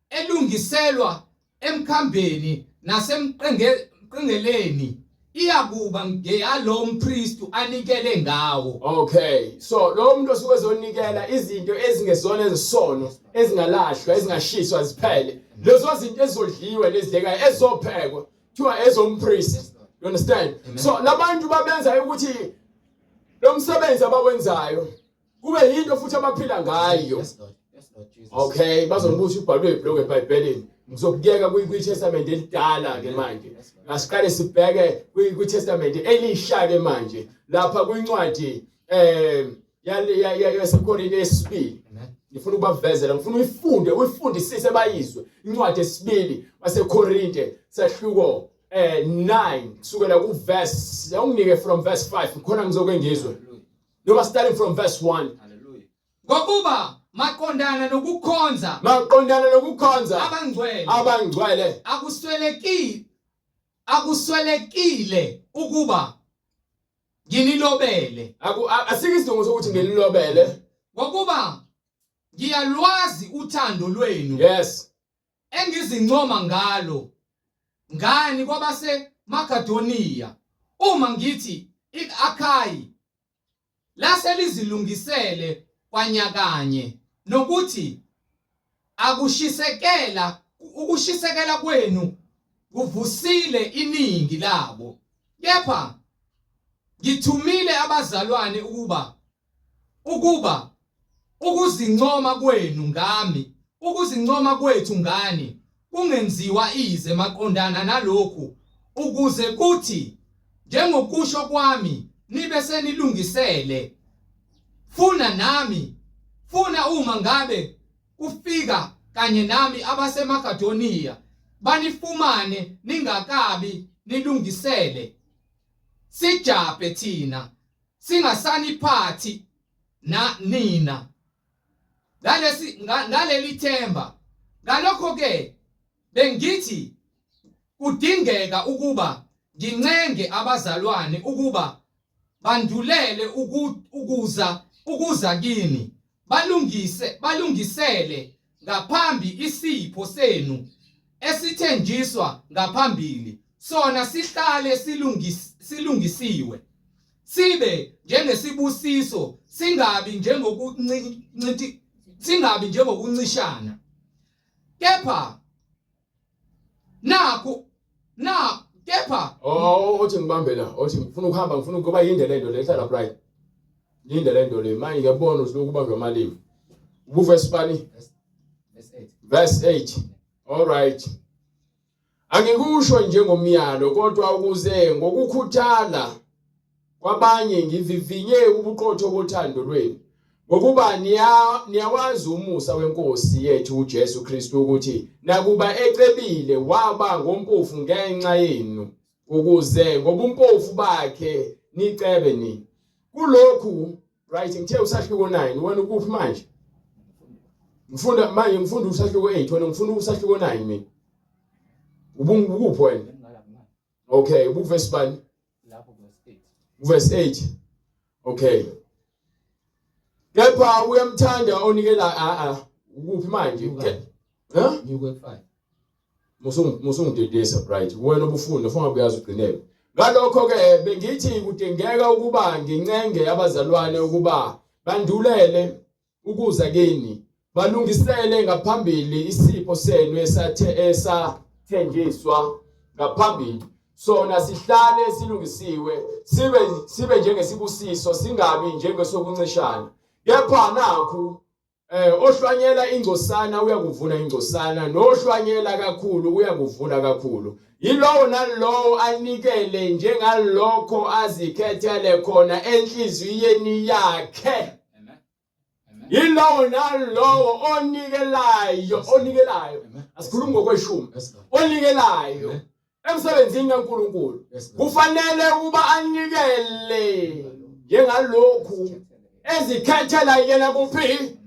S1: elungiselwa emkhambeni nasemqengeleni iyakuba ngeyalo mpriest anikele ngawo.
S2: Okay, so lo muntu osuke ezonikela izinto ezingezona ezisono, ezingalahlwa, ezingashiswa ziphele. Lezo zinto ezodliwe lezidlekayo ezophekwa kuthiwa ezompriest. You understand? So labantu babenza ukuthi lo msebenzi abawenzayo kube yinto futhi abaphila ngayo.
S1: Yes Lord. Yes Lord Jesus.
S2: Okay, bazonibusha ubhalwe ibhloko eBhayibhelini. Ngizokuyeka kwiTestament elidala ke manje. Asiqale sibheke kwiTestament elisha ke manje. Lapha kwincwadi yaseKorinte yesibili. Ngifuna ukubavezela, ngifuna uyifundisise bayizwe. Incwadi yesibili yaseKorinte sahluko 9 kusukela kuverse, awunginike from verse 5 khona ngizokwengizwe. Noma starting from verse 1.
S1: ngokuba maqondana nokukhonza
S2: maqondana nokukhonza
S1: abangcwele
S2: abangcwele
S1: akuswelekile ukuba nginilobele
S2: asike isidingo sokuthi ngelilobele
S1: ngokuba ngiyalwazi uthando lwenu
S2: yes
S1: engizincoma ngalo ngani kwabase Makedoniya uma ngithi iAkhayi laselizilungisele kwanyakanye nokuthi ukushisekela kwenu kuvusile iningi labo kepha ngithumile abazalwane ukuba ukuzincoma kwethu ngani kungenziwa ize maqondana nalokhu ukuze kuthi njengokusho kwami nibe senilungisele funa uma ngabe kufika kanye nami abasemakedoniya banifumane ningakabi nilungisele sijape thina singasaniphathi nina ngaleli themba ngalokho ke bengithi kudingeka ukuba ngincenge abazalwane ukuba bandulele ukuza kini balungisele ngaphambi isipho senu esithenjiswa ngaphambili sona sihlale silungisiwe sibe njengesibusiso singabi njengokuncishana kepha
S2: othi ngibambe la othi ngifuna ukuhamba ngifuna ukuba yinde lento lehlala bright yinde lento le manje ngiyabona usiloku kubanga amalivi ubuverse bani verse 8 all right angikusho njengomyalo kodwa ukuze ngokukhuthala kwabanye ngivivinye ubuqotho bothando lwenu ngokuba niyawazi umusa wenkosi yethu uJesu Kristu ukuthi nakuba ecebile waba ngompofu ngenxa yenu ukuze ngobumpofu bakhe nicebe nini kulokhu right ngithe usahluko 9 wena ukuphi manje ngifunda usahluko 8 wena ngifunda usahluko 9 mina ubungukuphi wena okay ubuverse bani
S3: lapho
S2: verse 8 okay kepha uyamthanda onikela ukuphi manje
S1: Nyuko 5
S2: musungidedesa bright wena obufunda ufuna uyazi ugcineke ngalokho ke bengithi kudingeka ukuba ngincenge abazalwane ukuba bandulele ukuza kini balungisele ngaphambili isipho senu esathenjiswa ngaphambili sona sihlale silungisiwe sibe njengesibusiso singabi njengesokuncishana kepha nakhu ohlwanyela ingcosana uyakuvuna ingcosana nohlwanyela kakhulu uyakuvuna kakhulu yilowo nalowo anikele njengalokho azikhethele khona enhliziyweni yakhe yilowo nalowo onikelayo asikhulumi ngokweshumi onikelayo emsebenzini kaNkulunkulu kufanele ukuba anikele njengalokhu ezikhethela yena kuphi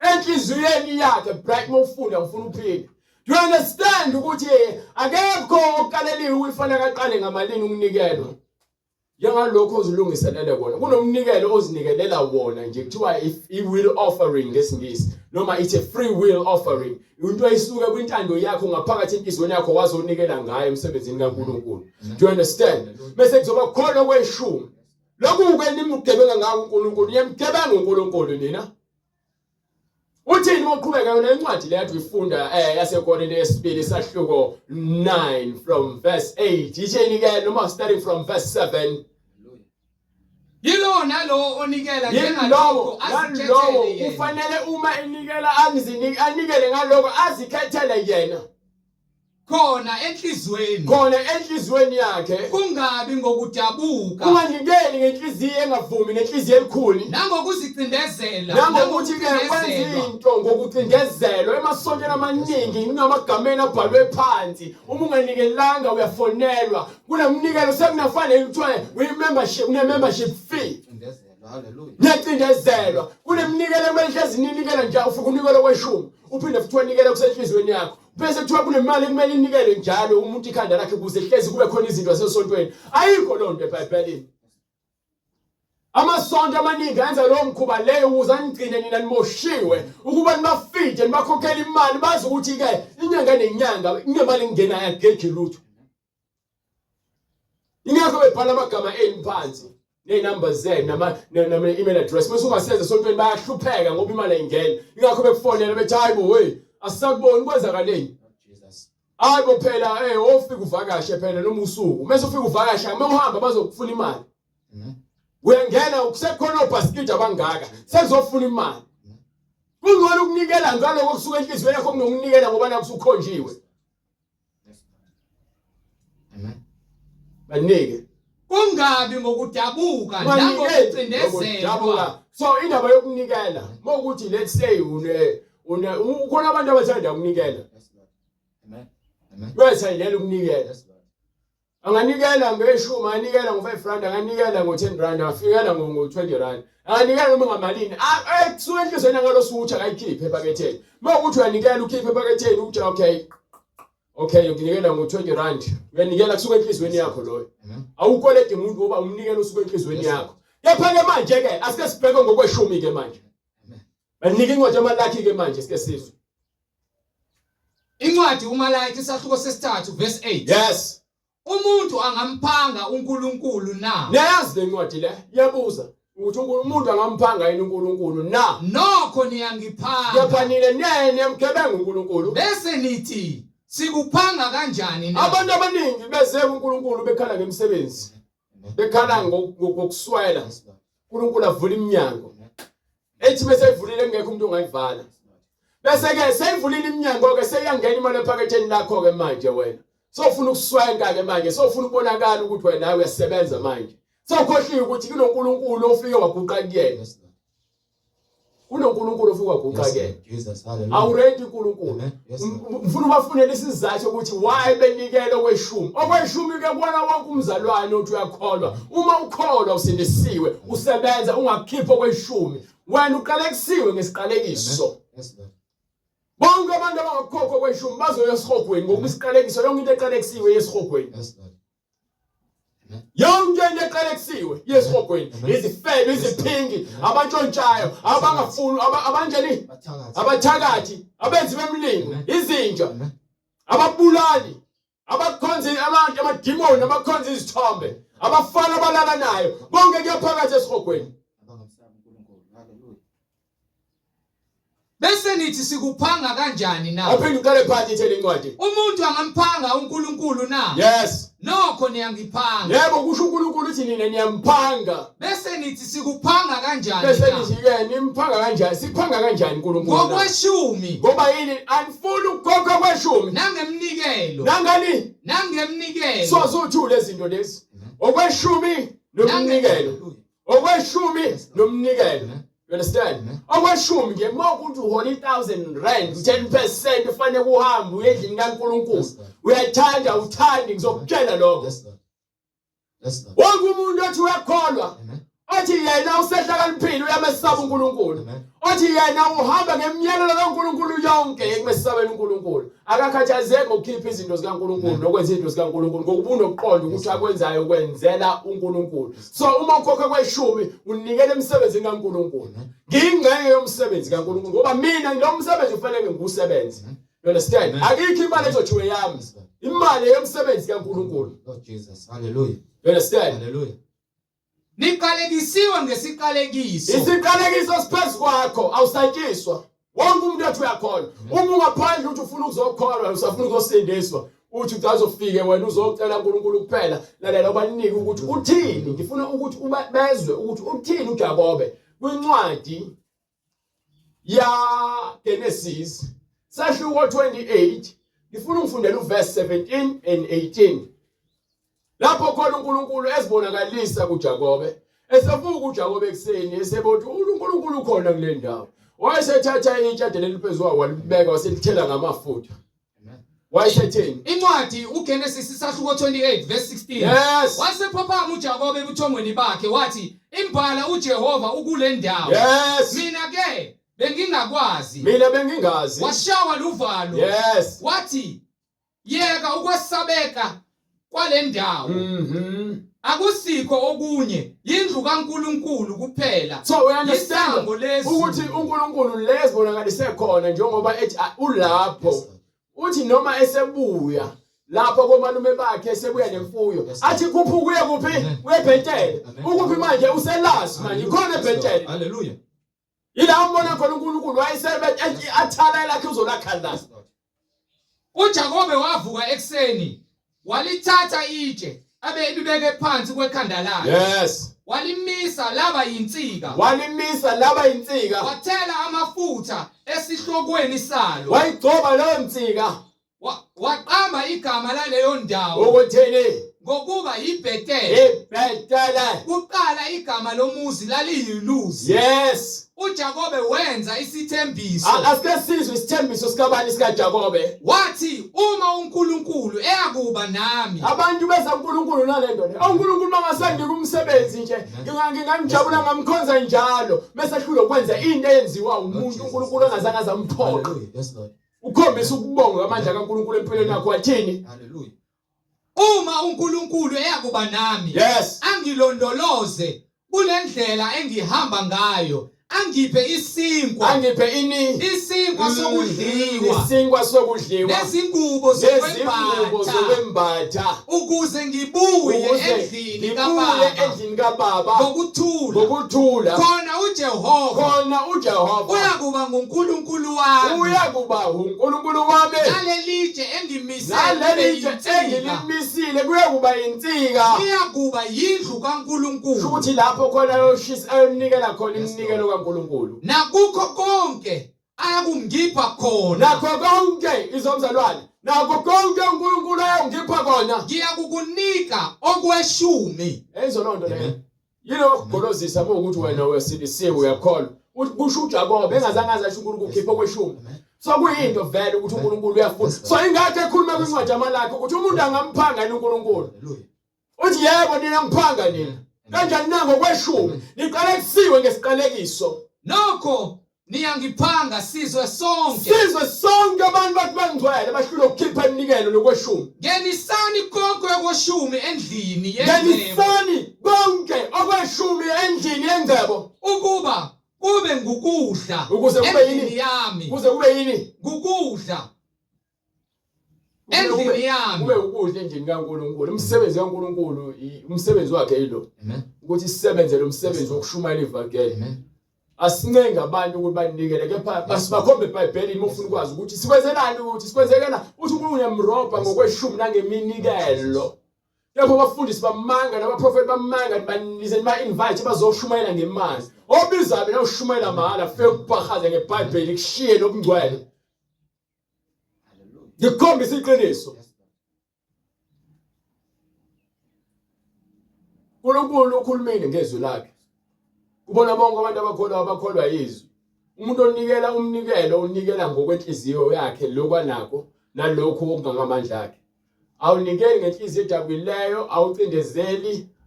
S2: enhliziyweni yakhe bright mofunda ngifuna uphile do you understand ukuthi akekho okaleliwe ufanele aqale ngamalini umnikelo njengalokho ozilungiselele kona kunomnikelo ozinikelela wona nje kuthiwa i will offering ngesingisi noma it's a free will offering into ayisuka kwintando yakho ngaphakathi enhliziyweni yakho wazonikela ngayo emsebenzini kaNkulunkulu do you understand bese kuzoba khona kweshumi lokhu ke nimugebenga ngako uNkulunkulu niyamgebenga uNkulunkulu nina uthini moqhubeka nencwadi le yathi ifunda yaseKorinte yesibili sahluko 9 from verse 8 yithini ke noma starting from verse 7
S1: yilo nalo onikela njengalokho
S2: azikhethele yena kufanele uma enikela anikele ngaloko azikhethele yena khona enhliziyweni yakhe
S1: kungabi ngokudabuka
S2: kunganikeli ngenhliziyo engavumi nenhliziyo elikhulu
S1: nangokuzicindezela
S2: nangokuthi ke kwenza into ngokucindezelwa emasontweni amaningi nginamagameni abhalwe phansi uma unganikelanga uyafonelwa kunemnikelo sekunafanele ukuthiwa we membership fee
S3: Hallelujah.
S2: Niyacindezelwa kunemnikelo emele ninikela njalo ufika unikelo kweshumi uphinde futhi wanikela kusenhlizweni yakho bese kuthiwa kunemali kumele inikele njalo umuntu ikhanda lakhe kuze hlezi kube khona izinto zasesontweni ayikho lonto eBhayibhelini. Amasonto amaningi enza lo mkhuba leyo ukuze anigcine nina nimoshiwe ukuba nibafide nibakhokhela imali bazi ukuthi ke inyanga nenyanga inemali engenayo ageje lutho. Ingakho bebhala amagama eni phansi nenumber zenu nama email address bese ungasenza esontweni bayahlupheka ngoba imali ayingena. Ingakho bekufonela bethi hayibo hey asisakuboni kwenzakaleni.
S1: Jesus.
S2: Hayibo phela ofika uvakashe phela noma usuku mase ufika uvakashe uma uhamba bazokufuna imali. Uyangena kusekhona obhasikidi abangaka sekuzofuna imali. Kungcono ukunikela ngaloko kusuka enhlizweni yakho kunokunikela ngoba nakusukhonjiwe.
S1: Amen.
S2: Banike.
S1: Kungabi ngokudabuka nangokucindezelwa.
S2: So indaba yokunikela mokuthi let's say ukhona abantu abathanda ukunikela.
S1: Yes, Lord. Amen. Amen.
S2: Bayathandela ukunikela.
S1: Yes, Lord.
S2: Anganikela ngeshumi, anganikela ngo5 rand, anganikela ngo10 rand, afikela ngo20 rand. Anganikela noma ngamalini. Kusuka enhlizweni ngalo suthi akayikhiphe ephaketheni. Mokuthi uyanikela ukhiphe ephaketheni uthi okay. Okay, ukinikela ngo20 rand. Uyanikela kusuka enhlizweni yakho loyo. Awukolede umuntu ngoba umnikelo usuka enhlizweni yakho. Kepha ke manje ke asike sibheke ngokweshumi ke manje. Banike incwadi yamalaki ke manje sike sizwe.
S1: Incwadi uMalaki isahluko sesithathu verse 8.
S2: Yes.
S1: Umuntu angamphanga uNkulunkulu na?
S2: Niyazi le ncwadi le iyabuza ukuthi umuntu angamphanga yini uNkulunkulu na?
S1: Nokho niyangiphanga.
S2: Kepha nine niyamgebenga uNkulunkulu.
S1: Bese nithi sikuphanga kanjani na?
S2: Abantu abaningi bezeka uNkulunkulu bekhala ngemsebenzi. Bekhala ngokuswela. uNkulunkulu avula iminyango. Ethi bese evulile ngekho umuntu ongayivala. Bese ke seyivulile iminyango ke seyangena imali ephaketheni lakho ke manje wena. Sofuna ukuswenka ke manje, sofuna ukubonakala ukuthi wena nawe uyasebenza manje. Sokhohliwe ukuthi kunoNkulunkulu ofike waguqa kuyena. uNkulunkulu ofika waguqa kuyena.
S1: Jesus, hallelujah.
S2: Awurenti uNkulunkulu. Mfuna ubafunele isizathu ukuthi why benikele okweshumi. Okweshumi ke kuona wonke umzalwane othi uyakholwa. Uma ukholwa usindisiwe, usebenza ungakhipha okweshumi. Wena uqalekiwe ngesiqalekiso.
S1: Yes, Lord.
S2: Bonke abantu abangakhokho kweshumi bazoya esihogweni ngoba isiqalekiso yonke into eqalekiwe yesihogweni.
S1: Yes, Lord.
S2: Yonke into eqalekiwe yesihogweni. Izifebe, iziphingi, abantshontshayo, abangafuni, abanjani? Abathakathi, abenzi bemlingo, izinja, ababulali, abakhonza abantu, amadimoni, abakhonza izithombe, abafana abalala nayo. Bonke kuyaphakathi esihogweni.
S1: Bese nithi sikuphanga kanjani na?
S2: Aphinde uqale phansi ithele incwadi.
S1: Umuntu angamphanga uNkulunkulu na?
S2: Yes.
S1: Nokho niyangiphanga.
S2: Yebo kusho uNkulunkulu uthi nina niyamphanga.
S1: Bese nithi sikuphanga kanjani
S2: Bese
S1: na?
S2: nithi ke nimphanga kanjani? Siphanga kanjani uNkulunkulu?
S1: Ngokweshumi.
S2: Ngoba yini anifuni ukukhokha kweshumi?
S1: Nangemnikelo.
S2: Nangani?
S1: Nangemnikelo.
S2: Sozuthi lezi zinto lezi. Okweshumi nomnikelo. Okweshumi nomnikelo. You understand? Okweshumi nje mokuthi uhola 1000 rand, 10% ufanele kuhambe uye endlini kaNkulunkulu. Uyathanda uthandi ngizokutshela lokho.
S1: Yes, Lord. Yes, Lord.
S2: Wonke umuntu othi uyakholwa. Othi yena usehlakaniphile uyamesaba uNkulunkulu. Othi yena uhamba ngemiyalelo kaNkulunkulu yonke ekumesabeni uNkulunkulu. Akakhathazeki ngokukhipha izinto zikaNkulunkulu nokwenza izinto zikaNkulunkulu ngokubuna okuqonda ukuthi akwenzayo kwenzela uNkulunkulu. So uma ukhokha kweshumi unikele emsebenzini kaNkulunkulu. Ngingcenye yomsebenzi kaNkulunkulu ngoba mina lo msebenzi ufanele ngiwusebenze. You understand? Akikho imali ezothiwe yami. Imali yomsebenzi kaNkulunkulu.
S1: Lord Jesus, hallelujah.
S2: You understand?
S1: Hallelujah. Niqalekisiwe ngesiqalekiso.
S2: Isiqalekiso siphezu kwakho awusatyiswa. Wonke umuntu othi uyakholwa. Uma ungaphandle uthi ufuna ukuzokholwa usafuna ukuzosindiswa. Uthi uzofike wena uzocela uNkulunkulu kuphela. Lalela ubanike ukuthi uthini. Ngifuna ukuthi bezwe ukuthi uthini uJakobe. Kwincwadi ya Genesis sahluko 28 ngifuna ungifundele uverse 17 and 18. Lapho khona uNkulunkulu ezibonakalisa kuJakobe. Esevuka uJakobe ekseni esebothi uNkulunkulu ukhona kule ndawo. Wayesethatha itshade leliphezulu walibeka waselithela ngamafutha. Wayethini?
S1: Incwadi uGenesis isahluko 28 verse 16.
S2: Yes.
S1: Wasephophama uJakobe ebuthongweni bakhe wathi imbala uJehova ukule ndawo.
S2: Yes.
S1: Mina ke bengingakwazi.
S2: Mina bengingazi.
S1: Washawa luvalo.
S2: Yes.
S1: Wathi yeka ukwesabeka kwale ndawo. Akusikho okunye indlu kaNkuluNkulu kuphela.
S2: So we understand
S1: Isango lezulu.
S2: ukuthi uNkulunkulu lesibonakaliswe khona njengoba ethi ulapho. Uthi noma esebuya lapho komalume bakhe esebuya nemfuyo athi khuphuke kuphi uyeBhethele ukuphi manje uselazi manje khona eBhethele.
S1: Hallelujah.
S2: Yila umbona khona uNkulunkulu wayesebenza athala lakhe uzolakha la.
S1: uJakobe wavuka ekseni walithatha itshe abelibeke phansi kwekhanda lakhe.
S2: Yes.
S1: Walimisa laba yinsika.
S2: Walimisa laba insika.
S1: Wathela amafutha esihlokweni salo.
S2: Wayigcoba leyo insika.
S1: Waqamba igama laleyo ndawo
S2: Ukuthini?
S1: ngokuba yiBhethele.
S2: iBhethele.
S1: Kuqala igama lomuzi laliyiluzi.
S2: Yes.
S1: uJakobe wenza isithembiso.
S2: Asike sizwe isithembiso sikabani sikaJakobe.
S1: Wathi uma uNkulunkulu eyakuba nami.
S2: Abantu beza uNkulunkulu nalento le. uNkulunkulu mangasandika umsebenzi nje ngingamjabula ngamkhonza njalo bese ahlule ukwenza into eyenziwa umuntu uNkulunkulu engazange azamphoqa.
S1: Yes Lord.
S2: Ukhombisa ukubonga amandla kaNkulunkulu empilweni yakho wathini?
S1: Hallelujah. Uma uNkulunkulu eyakuba nami.
S2: Yes.
S1: Angilondoloze kulendlela engihamba ngayo. Angiphe isinkwa.
S2: Angiphe ini?
S1: Isinkwa sokudliwa.
S2: Isinkwa sokudliwa.
S1: Nezingubo
S2: zokwembatha.
S1: Ukuze ngibuye endlini
S2: kaBaba. Ngokuthula.
S1: Khona uJehova. Uyakuba nguNkulunkulu wami.
S2: Uyakuba uNkulunkulu wami.
S1: Nalelitshe
S2: engilimisile kuyakuba insika.
S1: Kuyakuba yindlu kaNkulunkulu.
S2: Ukuthi lapho khona ayonikela khona iminikelo kaNkulunkulu.
S1: Nakukho konke ayakungipha khona.
S2: Nakho konke izomzalwane. Nakho konke uNkulunkulu ayangipha khona.
S1: Ngiyakukunika okweshumi.
S2: Ezolonto le. Yilo golozisa ukuthi wena wesilisiwe uyakholwa. Kusho uJakobe engazange azasho uNkulunkulu ukhipha okweshumi. So kuyinto vele ukuthi uNkulunkulu uyafuna. So ingakho ekhuluma kwincwadi yamalakhe ukuthi umuntu angamphanga uNkulunkulu. Uthi yebo nina ngiphanga nina. Kanjani nango kweshumi niqale kusiwe ngesiqalekiso.
S1: Nokho niyangiphanga sizwe sonke.
S2: Sizwe sonke abantu bathi bangcwele bahlule ukukhipha iminikelo lokweshumi.
S1: Ngenisani konke okweshumi endlini yengcebo.
S2: Ngenisani konke okweshumi endlini yengcebo.
S1: Ukuba kube ngukudla.
S2: Ukuze kube yini
S1: yami.
S2: Ukuze kube yini?
S1: Ngukudla. Endlini yami.
S2: Kube ukudla endlini kaNkulunkulu. Umsebenzi kaNkulunkulu umsebenzi wakhe yilo.
S1: Amen.
S2: Ukuthi sisebenze lo msebenzi wokushumayela ivangeli.
S1: Amen.
S2: Asincenga abantu ukuthi banikele kepha basibakhombe eBhayibhelini uma ufuna ukwazi ukuthi sikwenzelani ukuthi sikwenzekela uthi umuntu uyamropa ngokweshumi nangeminikelo. Lapho abafundisi bamanga nabaprofeti bamanga banize ba-invite bazoshumayela ngemali. Obizabe na ushumayela mahala fike ukubhahaza ngeBhayibheli kushiye lokungcwele. Ngikhombisa iqiniso. uNkulunkulu ukhulumile ngezwi lakhe. Kubona bonke abantu abakholwa yizwi. Umuntu onikela umnikelo unikela ngokwenhliziyo yakhe lokwanako nalokho okungamandla akhe. Awunikeli ngenhliziyo ejabulileyo,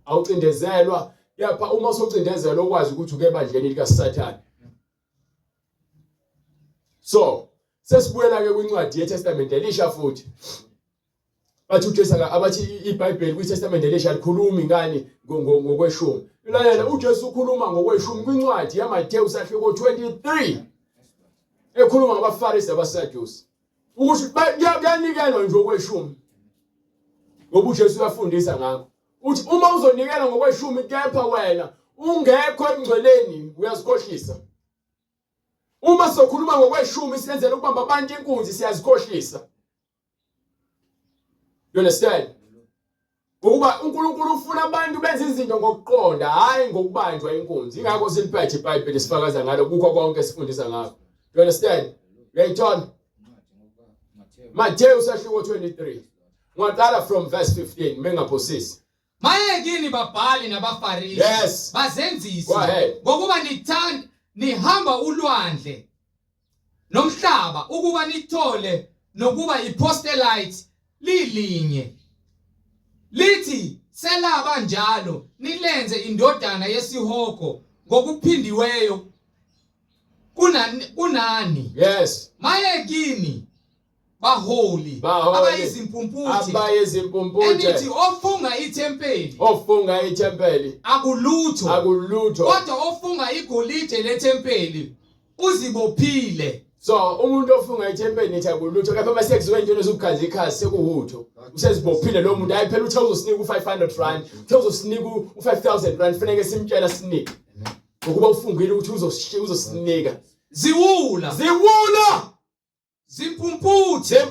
S2: awucindezelwa. Yapha uma socindezelwa ukwazi ukuthi uke ebandleni likaSathane. So, sesibuyela ke kwincwadi yeTestament elisha futhi. Bathi uJesu abathi iBhayibheli kwiTestament elisha likhuluma ngani ngokweshumi. Ilalela uJesu ukhuluma ngokweshumi kwincwadi yaMathewu sahluko 23. Ekhuluma ngabaFarisi nabaSadusi. Ukuthi bayanikelwa nje okweshumi. Ngoba uJesu uyafundisa ngakho. Uthi uma uzonikela ngokweshumi kepha wena ungekho emngcweleni uyazikhohlisa. Uma sokhuluma ngokweshumi siyenzela ukubamba abantu inkunzi siyazikhohlisa. You understand? Ngoba uNkulunkulu ufuna abantu benze izinto ngokuqonda hayi ngokubanjwa inkunzi. Ingakho siliphethe iBhayibheli sifakaza ngalo kukho konke sifundisa ngakho. You understand? Yayithona. Mathewu sahluko 23. Ngaqala from verse 15 mengaphosisi.
S1: Mayekini babhali nabaFarisi.
S2: Yes.
S1: Bazenzisi.
S2: Go ahead.
S1: Ngokuba nihamba ulwandle nomhlaba ukuba nithole nokuba ipostelite lilinye. Lithi selaba njalo nilenze indodana yesihoko ngokuphindiweyo kunani.
S2: Yes.
S1: Maye kini baholi abayizimpumputhe enithi ofunga ithempeli
S2: ofunga ithempeli
S1: akulutho
S2: akulutho
S1: kodwa ofunga igolide lethempeli uzibophile.
S2: So umuntu ofunga ithempeli nithi akulutho kepha mase kuziwe into ezokukhaza ikhasi sekuhutho usezibophile lo muntu hayi phela uthe uzosinika u500 rand uthe uzosinika u5000 rand fanele simtshela sinike ngokuba ufungile ukuthi uzosinika
S1: ziwula zimpumputhe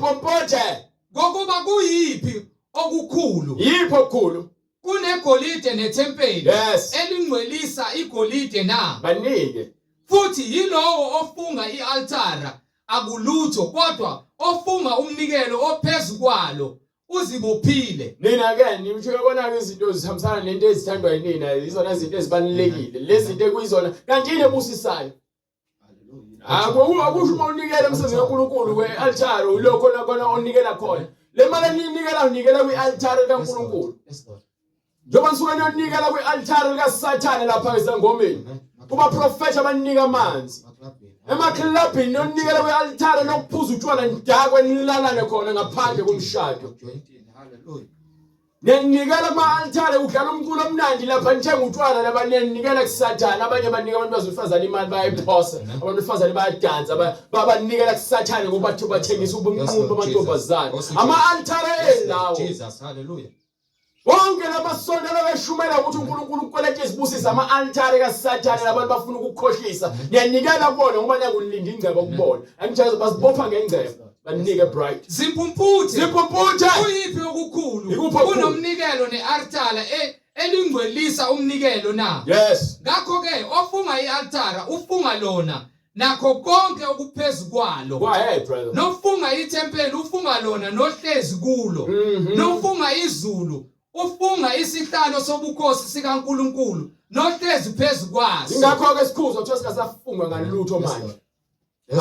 S1: ngokuba kuyiphi okukhulu
S2: yipho okukhulu
S1: kunegolide nethempeli
S2: Yes.
S1: elingcwelisa igolide na
S2: banike
S1: futhi yilowo ofunga ialtara akulutho kodwa ofunga umnikelo ophezulu kwalo uzibophile.
S2: nina ke nithi uyabona izinto zihambisana nento ezithandwa yinina izona izinto ezibalekile lezi zinto ekuyizona kanti yini ebusisayo akusho uma unikela emsebenzini kaNkulunkulu kwe-altar ulokho khona onikela khona le mali ninikela unikela kwi-altar kaNkulunkulu njengoba nisuke niyonikela kwi-altar likaSathane lapha esangomeni kuba prophet abanika amanzi emaklabhini nonikela kwi-altar nokuphuza utshwala ndakwe nilalane khona ngaphandle komshado ninikela kuma-altar udlala umculo omnandi lapha nithenga utshwala labanini ninikela kuSathane abanye banika abantu bazifazana imali bayayiphosa abantu besifazane bayadansa babanikela kuSathane ngoba bathi bathengisa ubunqunu bamantombazane ama-altar elawo
S1: Jesus hallelujah.
S2: wonke lamasonto labeshumela ukuthi uNkulunkulu ukweleta izibusisa ama-altar kaSathane labantu bafuna ukukhohlisa niyanikela kubona ngoba niyakulinda ingcebo kubona angijazi basibopha ngengcebo banike bright
S1: Zimpumputhe kuyiphi
S2: Yikuphi
S1: okukhulu
S2: okukhulu?
S1: kunomnikelo nealtara elingcwelisa umnikelo na.
S2: yes
S1: Ngakho ke ofunga ialtara ufunga lona nakho konke okuphezulu kwalo.
S2: go ahead brother
S1: Nofunga ithempeli ufunga lona nohlezi kulo. Nofunga izulu ufunga isihlalo sobukhosi sikaNkulunkulu nohlezi phezulu kwaso.
S2: ingakho ke sikhuzwa ukuthi singasafunga ngalutho manje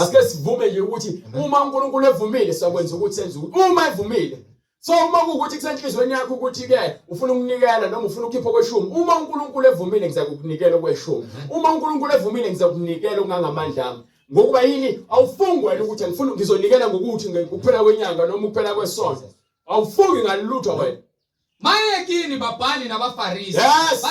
S2: asike sivume nje ukuthi uma uNkulunkulu evumile siyakwenza ukuthi senze uma evumile so uma kuukuthi kusenhlizweni yakho ukuthi ke ufuna ukunikela noma ufuna ukukhipha kweshumi uma uNkulunkulu evumile ngizakukunikela kweshumi uma uNkulunkulu evumile ngizakunikela okungangamandla ami ngokuba yini awufungi wena ukuthi ngifuna ngizonikela ngokuthi ngikuphela kwenyanga noma ukuphela kwesonto awufungi ngalutho wena
S1: Maye kini babhali nabafarisi
S2: Yes.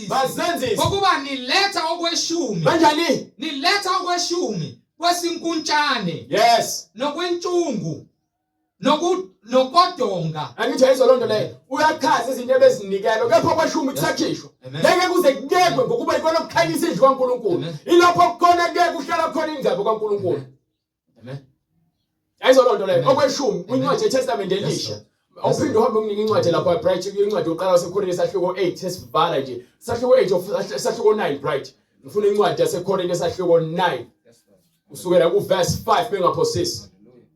S1: bazenzisi ngokuba niletha okweshumi
S2: kanjani
S1: niletha okweshumi kwesinkuntshane
S2: yes
S1: nokwentshungu nokodonga
S2: angithi ayizolonto leyo uyakhaza izinto ebezinikelo kepha kweshumi kusakhishwa
S1: Amen.
S2: ngeke kuze kuyekwe ngokuba ikona ukukhanyisa indlu kaNkulunkulu
S1: Amen.
S2: ilapho khona kuyeke kuhlala khona ingcebo kaNkulunkulu
S1: Amen.
S2: ayizolonto leyo
S1: Amen.
S2: okweshumi kwincwadi yeTestament elisha
S1: Lord.
S2: awuphinde uhambe unginike incwadi lapha bright incwadi yokuqala yaseKorinte sahluko 8 sesivala nje sahluko 8 sahluko 9 bright ngifuna incwadi yaseKorinte sahluko 9
S3: Yes, Lord.
S2: kusukela kuverse 5 bengaphosisi
S3: Hallelujah.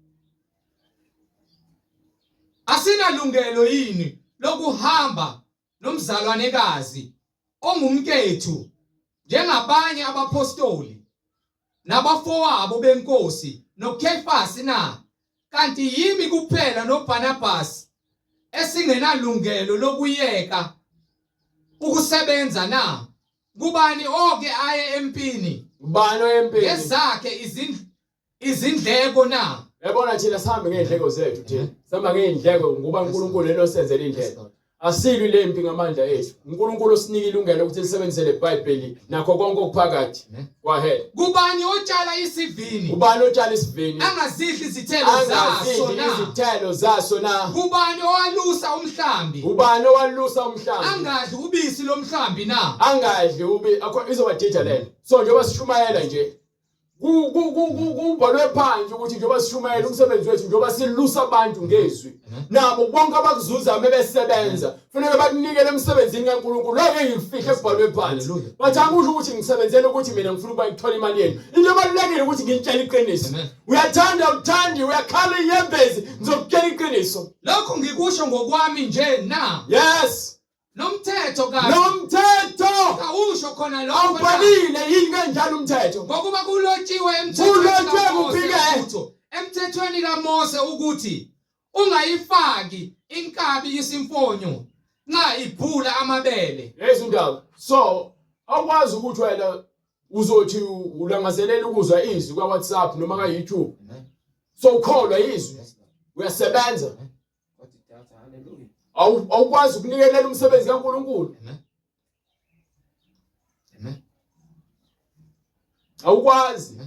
S1: Asinalungelo yini lokuhamba nomzalwanekazi ongumkethu njengabanye abapostoli nabafowabo benkosi noKefasi na kanti yimi kuphela noBarnabas esingenalungelo lokuyeka ukusebenza na kubani oke aye empini
S2: ubani empini
S1: ngezakhe izindleko na.
S2: yabona thina sihambe ngeindleko zethu thina sihamba ngeindleko ngoba uNkulunkulu lelo senzele indleko asilwi lempi ngamandla ethu uNkulunkulu usinika ilungelo ukuthi lisebenzise leBhayibheli nakho konke okuphakathi go ahead
S1: Kubani otshala isivini
S2: ubani otshala isivini
S1: angazidli izithelo zaso
S2: angazidli
S1: na.
S2: izithelo zaso na
S1: Kubani owalusa umhlambi
S2: ubani owalusa umhlambi
S1: angadli ubisi lomhlambi na.
S2: angadli izobadida lento so njengoba sishumayela nje kubhalwe phansi ukuthi njengoba sishumayela umsebenzi wethu njengoba silusa abantu ngezwi nabo bonke abakuzuza bebesebenza kufanele bakunikele emsebenzini kaNkulunkulu lokho engilifihle kubhalwe phansi
S1: Hallelujah.
S2: bathi angisho ukuthi ngisebenzele ukuthi mina ngifuna ukuba ngithola imali yenu into ebalulekile ukuthi ngintshele iqiniso
S1: Amen.
S2: uyathanda uthandi uyakhala inyembezi ngizokutshela iqiniso
S1: Lokho ngikusho ngokwami nje na.
S2: yes
S1: Nomthetho kahle
S2: nomthetho
S1: awusho khona lokho na.
S2: awubhalile yini kanjalo umthetho
S1: Ngokuba kulotshiwe
S2: Kulotshiwe
S1: emthethweni
S2: kuphike.
S1: emthethweni kaMose ukuthi ungayifaki inkabi yesimfonyo nxa ibhula amabele.
S2: Lezi ndaba. So akwazi ukuthi wena uzothi ulangazelela ukuzwa izwi kwa WhatsApp noma ka YouTube.
S1: Amen.
S2: So ukholwa izwi.
S1: Yes, Lord.
S2: Uyasebenza.
S3: Kodwa idatha, hallelujah.
S2: Awukwazi ukunikelela umsebenzi kaNkulunkulu.
S1: Amen. Amen.
S2: Awukwazi.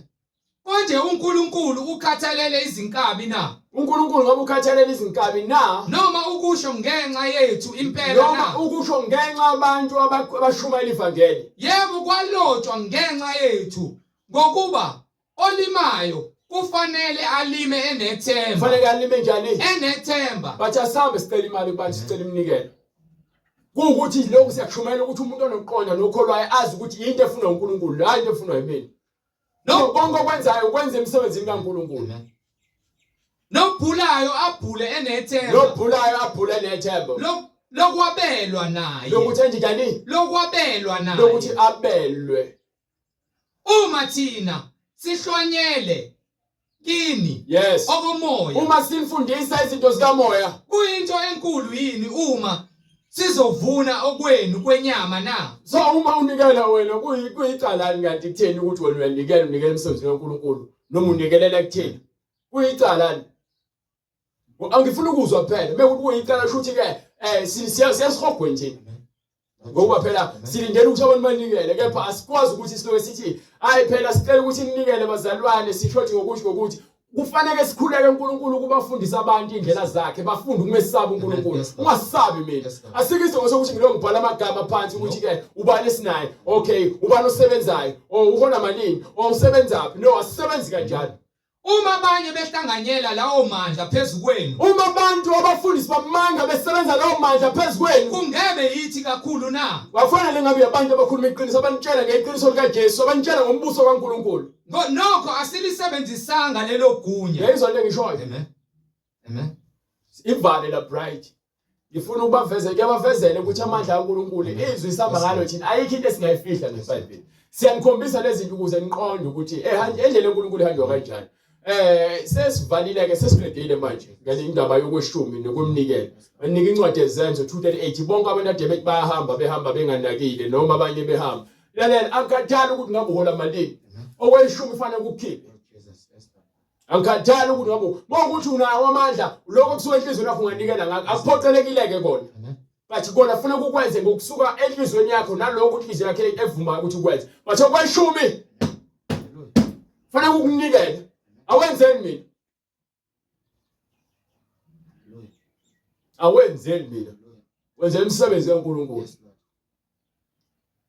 S1: Konje uNkulunkulu ukhathalele izinkabi na?
S2: uNkulunkulu ngabe ukhathalela izinkabi na?
S1: Noma ukusho ngenxa yethu impela
S2: Noma
S1: na?
S2: ukusho ngenxa abantu abashumayela ivangeli.
S1: Yebo kwalotshwa ngenxa yethu ngokuba olimayo kufanele alime enethemba.
S2: Kufanele alime njani?
S1: Enethemba.
S2: Bathi asambe sicela imali kubantu sicela iminikelo. Kuukuthi lokho siyakushumayela ukuthi umuntu onokuqonda nokholwayo azi ukuthi into efunwa uNkulunkulu, hayi into efunwa yimina. No konke okwenzayo ukwenza emsebenzini kaNkulunkulu.
S1: Nobhulayo abhule enethemba.
S2: Lobhulayo abhule nethemba.
S1: Lokwabelwa naye.
S2: Lokuthi enze njani?
S1: Lokwabelwa naye.
S2: Lokuthi abelwe.
S1: Uma thina sihlonyele kini
S2: Yes.
S1: okomoya.
S2: Uma simfundisa izinto zikamoya,
S1: Kuyinto enkulu yini uma sizovuna okwenu kwenyama na?
S2: so uma unikela wena kuyicala kanti kutheni ukuthi wena unikela emsebenzini kaNkulunkulu noma unikelela kutheni? Kuyicala. Angifuni ukuzwa phela bekuthi kuyicala shuthi ke siyasihogwe nje. Ngoba phela silindele ukuthi abantu banikele kepha asikwazi ukuthi siloke sithi hayi phela sicela ukuthi ninikele bazalwane sishothi ngokuthi kufanele sikhuleke uNkulunkulu kubafundisa abantu indlela zakhe bafunde ukumesaba uNkulunkulu. Ungasabi mina. Asikho sokuthi ngilo ngibhala amagama phansi ukuthi ke ubani esinayo. Okay, ubani osebenzayo uhona malini usebenzaphi? No, asisebenzi kanjalo.
S1: Uma abanye behlanganyela lawo mandla phezukwenu,
S2: Uma abantu abafundisi bamanga besebenza lawo mandla phezukwenu,
S1: kungebe yithi kakhulu na?
S2: wafanele ngabe abantu abakhuluma iqiniso abanitshela ngeqiniso likaJesu abanitshela ngombuso kaNkulunkulu.
S1: Nokho asilisebenzisanga lelo gunya.
S2: Yeyizwa le ngishoyo.
S1: Amen. Amen.
S2: Ivale la bright. Ngifuna ukubavezela kuyabavezela ukuthi amandla kaNkulunkulu izwi isamba ngalo thina ayikho into esingayifihla ngeBhayibheli. Siyanikhombisa lezi zinto ukuze niqonde ukuthi endlela uNkulunkulu ihanjwa kanjani. Sesivalile ke sesiqedile manje ngale indaba yokweshumi nokumnikela. Banika incwadi ezenzo 2:38 bonke abantu ade bethi behamba benganakile noma abanye behamba. Lalela akukhathali ukuthi ngabe uhola malini. Okweshumi ufanele ukukhiphe. Angikhathali ukuthi ngabe ukuthi unawo amandla lokho kusuka enhlizweni yakho unganikela ngakho akuphoqelekile kona. Bathi kona ufuna ukukwenza ngokusuka enhlizweni yakho nalokho inhliziyo yakhe evuma ukuthi ukwenze. Bathi okweshumi fanele ukunikela. Awenzeni mina. Awenzeni mina. Wenze umsebenzi kaNkulunkulu.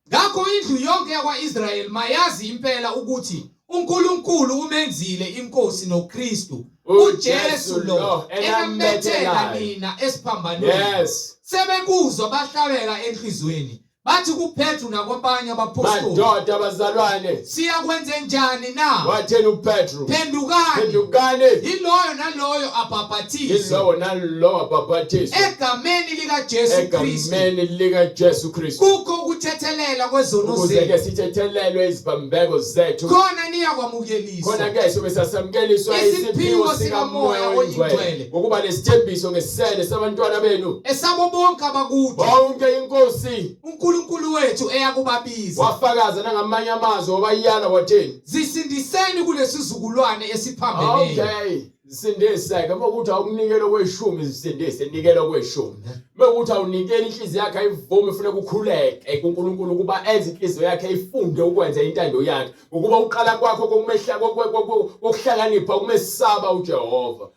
S1: Ngakho indlu yonke yakwa-Israyeli mayazi impela ukuthi uNkulunkulu umenzile inkosi noKristu uJesu lo enambethela nina esiphambanweni.
S2: Yes.
S1: Sebekuzwa bahlabeka enhlizweni. Bathi kuPetru nakwabanye abapostoli,
S2: Madoda abazalwane.
S1: siyakwenze njani na?
S2: Watheni uPetru?
S1: Phendukani.
S2: Phendukani.
S1: Yiloyo naloyo abhaphathizwe
S2: Yilowo nalowo abhaphathizwe.
S1: egameni likaJesu Kristu.
S2: Egameni likaJesu Kristu.
S1: Kukho ukuthethelela kwezono
S2: Ukuze ke
S1: zethu.
S2: sithethelelwe izibambeko zethu.
S1: Khona niyakwamukeliswa.
S2: Khona ke sobe sasamkeliswa isiphiwo sikaMoya oyingcwele. Ngokuba nesithembiso ngesisele sabantwana benu.
S1: Esabo bonke abakude.
S2: Bonke inkosi
S1: uNkulunkulu wethu eyakubabiza.
S2: wafakaza nangamanye amazwi wabayala watheni.
S1: Zisindiseni kulesizukulwane esiphambeneyo.
S2: Okay, zisindiseke ukuthi awukunikela kweshumi zisindise nikela kweshumi. Bekuthi awunikela inhliziyo yakhe ayivume ufune ukukhuleka kuNkulunkulu kuba enze inhliziyo yakhe ifunde ukwenza intando yakhe. Ukuba uqala kwakho kokumehla kokuhlakanipha ukumesaba uJehova.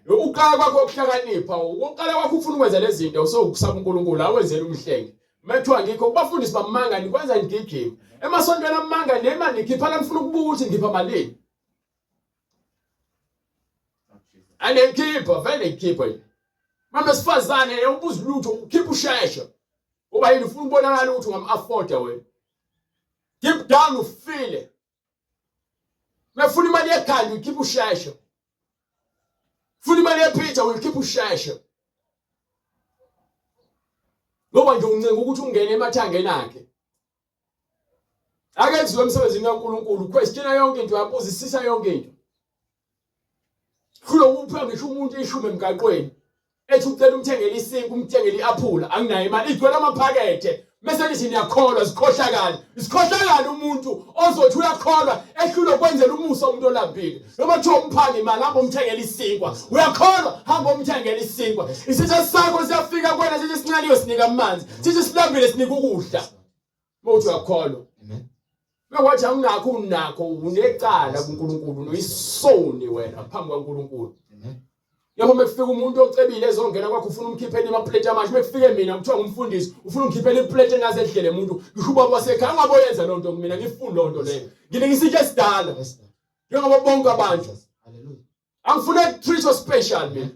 S2: Uqala kwakho ukuhlakanipha, uqala kwakho ufuna ukwenza lezi zinto usokusaba uNkulunkulu awenzele umhlenge. Methwa ngikho kubafundisi bamanga nikwenza ngigijima. Emasontweni amanga nema nikhipha la mfuna ukubuka ukuthi ngipha malini. Anekhipha vele ikhipha. Mama sifazane ubuza lutho ukhipha usheshe. Uba yini ufuna ukubonakala ukuthi ungam-afforda wena. Deep down ufile. Mefuna imali yekhanda ukhipha usheshe. Funa imali yephitha ukhipha usheshe. Ngoba nje uncenga ukuthi ungene emathangeni akhe. Akenziwe emsebenzini kaNkulunkulu, questiona yonke into, uyabuzisisa yonke into. Kulo upha ngisho umuntu ishume emgaqweni. Ethi ucela umthengele isinki, umthengele iaphula, anginayo imali, igcwele amaphakethe. Mase lithi niyakholwa, isikhohlakala umuntu ozothi uyakholwa ehlule kwenzela umusa umuntu olambile. Noma kuthiwa umphanga imali, hamba umthengele isinkwa. Uyakholwa, hamba umthengele isinkwa. Isitha sakho siyafika kwena, sithi sincane sinika amanzi, sithi silambile sinika ukudla. Mothi uyakholwa.
S1: Amen.
S2: Mekwathi awunakho unakho unecala kuNkulunkulu, noyisoni wena phambi kwaNkulunkulu.
S1: Amen.
S2: Yabo mekufika umuntu ocebile ezongena kwakho ufuna umkhiphela amaplate amasha, mekufike mina kuthiwa ngumfundisi ufuna umkhiphela iplate engaze edlele umuntu, ngisho ubaba wasekhaya angaboyenza lonto kumina, ngifuni lonto leyo. Nginikisitshe esidala
S1: Yes, Lord.
S2: njengoba bonke abantu.
S1: Hallelujah.
S2: Angifuna treat special mina.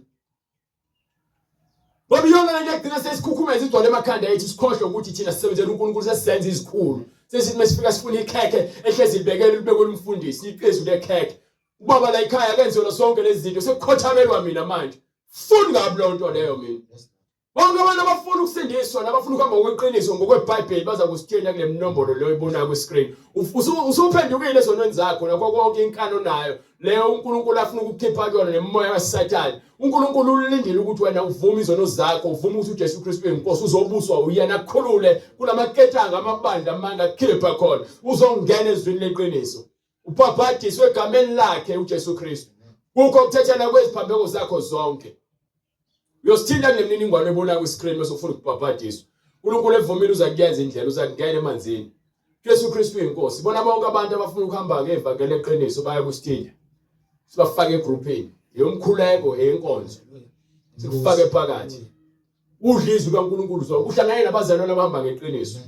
S2: Ngoba yona lento egcina sesikhukhumeza igcwele emakhanda ethu, sikhohle ukuthi thina sisebenzela uNkulunkulu, sesizenza izikhulu. Sesithi mesifika sifuna ikhekhe ehlezi libekele libekele umfundisi, iphezulu lekhekhe. Ubaba la ekhaya akenzelwa zonke lezi zinto, sekukhothamelwa mina manje. Funi ngabe lonto leyo mina.
S1: Yes,
S2: Bonke abantu abafuna ukusindiswa nabafuna ukuhamba ngokweqiniso ngokweBhayibheli baza kusitshela kule nombolo leyo ibonayo ku-screen. Usuphendukile ezonweni zakho nakho konke inkano nayo leyo uNkulunkulu afuna ukukhipha kuyona nemoya kaSathane. uNkulunkulu ulindile ukuthi wena uvume izono zakho, uvume ukuthi uJesu Kristu uyinkosi, uzobuswa uyena akukhulule kulamaketanga amabandla amanga akhipha khona. Uzongena ezwini leqiniso. Ubhabhadiswe egameni lakhe uJesu Kristu. Kukho ukuthethela kweziphambeko zakho zonke. Uyosithinta kulemniningwane ebonayo ku-screen bese ufuna ukubhabhadiswa. uNkulunkulu evumile uzakuyenza indlela, uzakungena emanzini. Jesu Kristu uyinkosi. Bona bonke abantu abafuna ukuhamba ngevangeli leqiniso baya kusithinta. Sibafake egroupini. Yomkhuleko eyinkonzo. Sikufake phakathi. Udlizwi kaNkulunkulu zonke. Uhlangane nabazalwane abahamba ngeqiniso.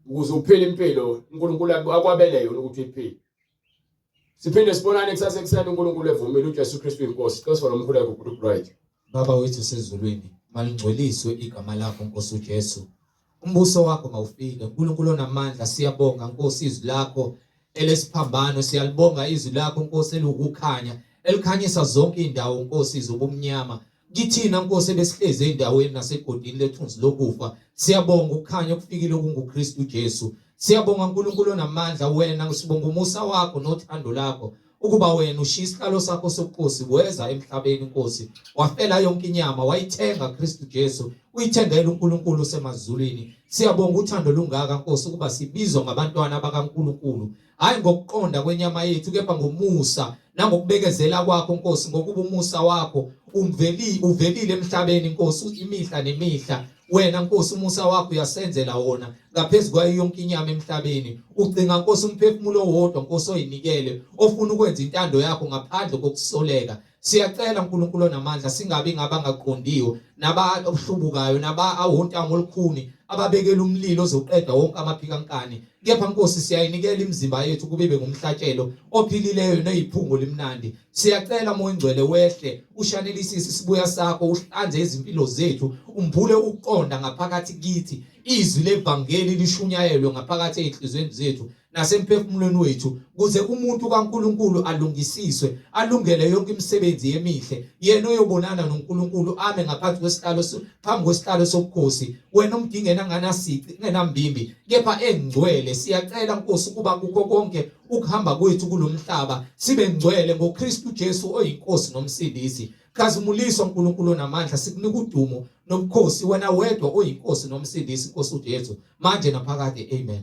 S2: Ukuze uphile impilo uNkulunkulu akwabele yona ukuthi uyiphile. Siphinde sibonane kusasa ekuseni uNkulunkulu evumile uJesu Kristu uyinkosi. Xesha nomkhuleko uGroup right.
S1: Baba wethu sezulwini, malingcweliswe igama lakho Nkosi uJesu. Umbuso wakho mawufike. uNkulunkulu onamandla, siyabonga Nkosi izwi lakho elesiphambano, siyalibonga izwi lakho Nkosi elukukhanya, elikhanyisa zonke indawo Nkosi zobumnyama. Kithina Nkosi besihleze endaweni nasegodini lethunzi lokufa, siyabonga ukukhanya okufikile kunguKristu Jesu. Siyabonga uNkulunkulu onamandla, wena sibonga umusa wakho nothando lakho, ukuba wena ushiya isihlalo sakho sobukhosi weza emhlabeni Nkosi, wafela yonke inyama, wayithenga Kristu Jesu, uyithengela uNkulunkulu usemazulwini. Siyabonga uthando lungaka Nkosi ukuba sibizwa ngabantwana bakaNkulunkulu, hayi ngokuqonda kwenyama yethu kepha ngomusa nangokubekezela kwakho Nkosi, ngokuba umusa wakho uvelile emhlabeni Nkosi imihla nemihla. Wena Nkosi umusa wakho uyasenzela wona ngaphezulu kwayo yonke inyama emhlabeni. Ugcina Nkosi umphefumulo owodwa Nkosi oyinikele, ofuna ukwenza intando yakho ngaphandle kokusoleka. Siyacela uNkulunkulu onamandla singabi ngabangaqondiyo, nabahlubukayo, nabahonta ngolukhuni, ababekela umlilo ozoqeda wonke amaphikankani. Kepha Nkosi siyayinikela imizimba yethu kube ngumhlatshelo ophilileyo neyiphungo limnandi. Siyacela Moya Ngcwele wehle ushanelisise isibuya sakho, uhlanze izimpilo zethu, umbule uqonda ngaphakathi kithi, izwi levangeli lishunyayelwe ngaphakathi ezinhlizweni zethu nasemphefumulweni wethu, kuze umuntu kaNkulunkulu alungisiswe, alungele yonke imisebenzi yemihle. Yena oyobonana noNkulunkulu ame ngaphansi kwesihlalo, phambi kwesihlalo sobukhosi, wena umdingena nganasici ngenambimbi kepha engcwele. Siyacela Nkosi ukuba kukho konke ukuhamba kwethu kulomhlaba sibe ngcwele ngoKristu Jesu oyinkosi nomsindisi. Khazumuliswa uNkulunkulu onamandla, sikunika udumo nobukhosi, wena wedwa oyinkosi nomsindisi Nkosi uJesu manje naphakade. Amen.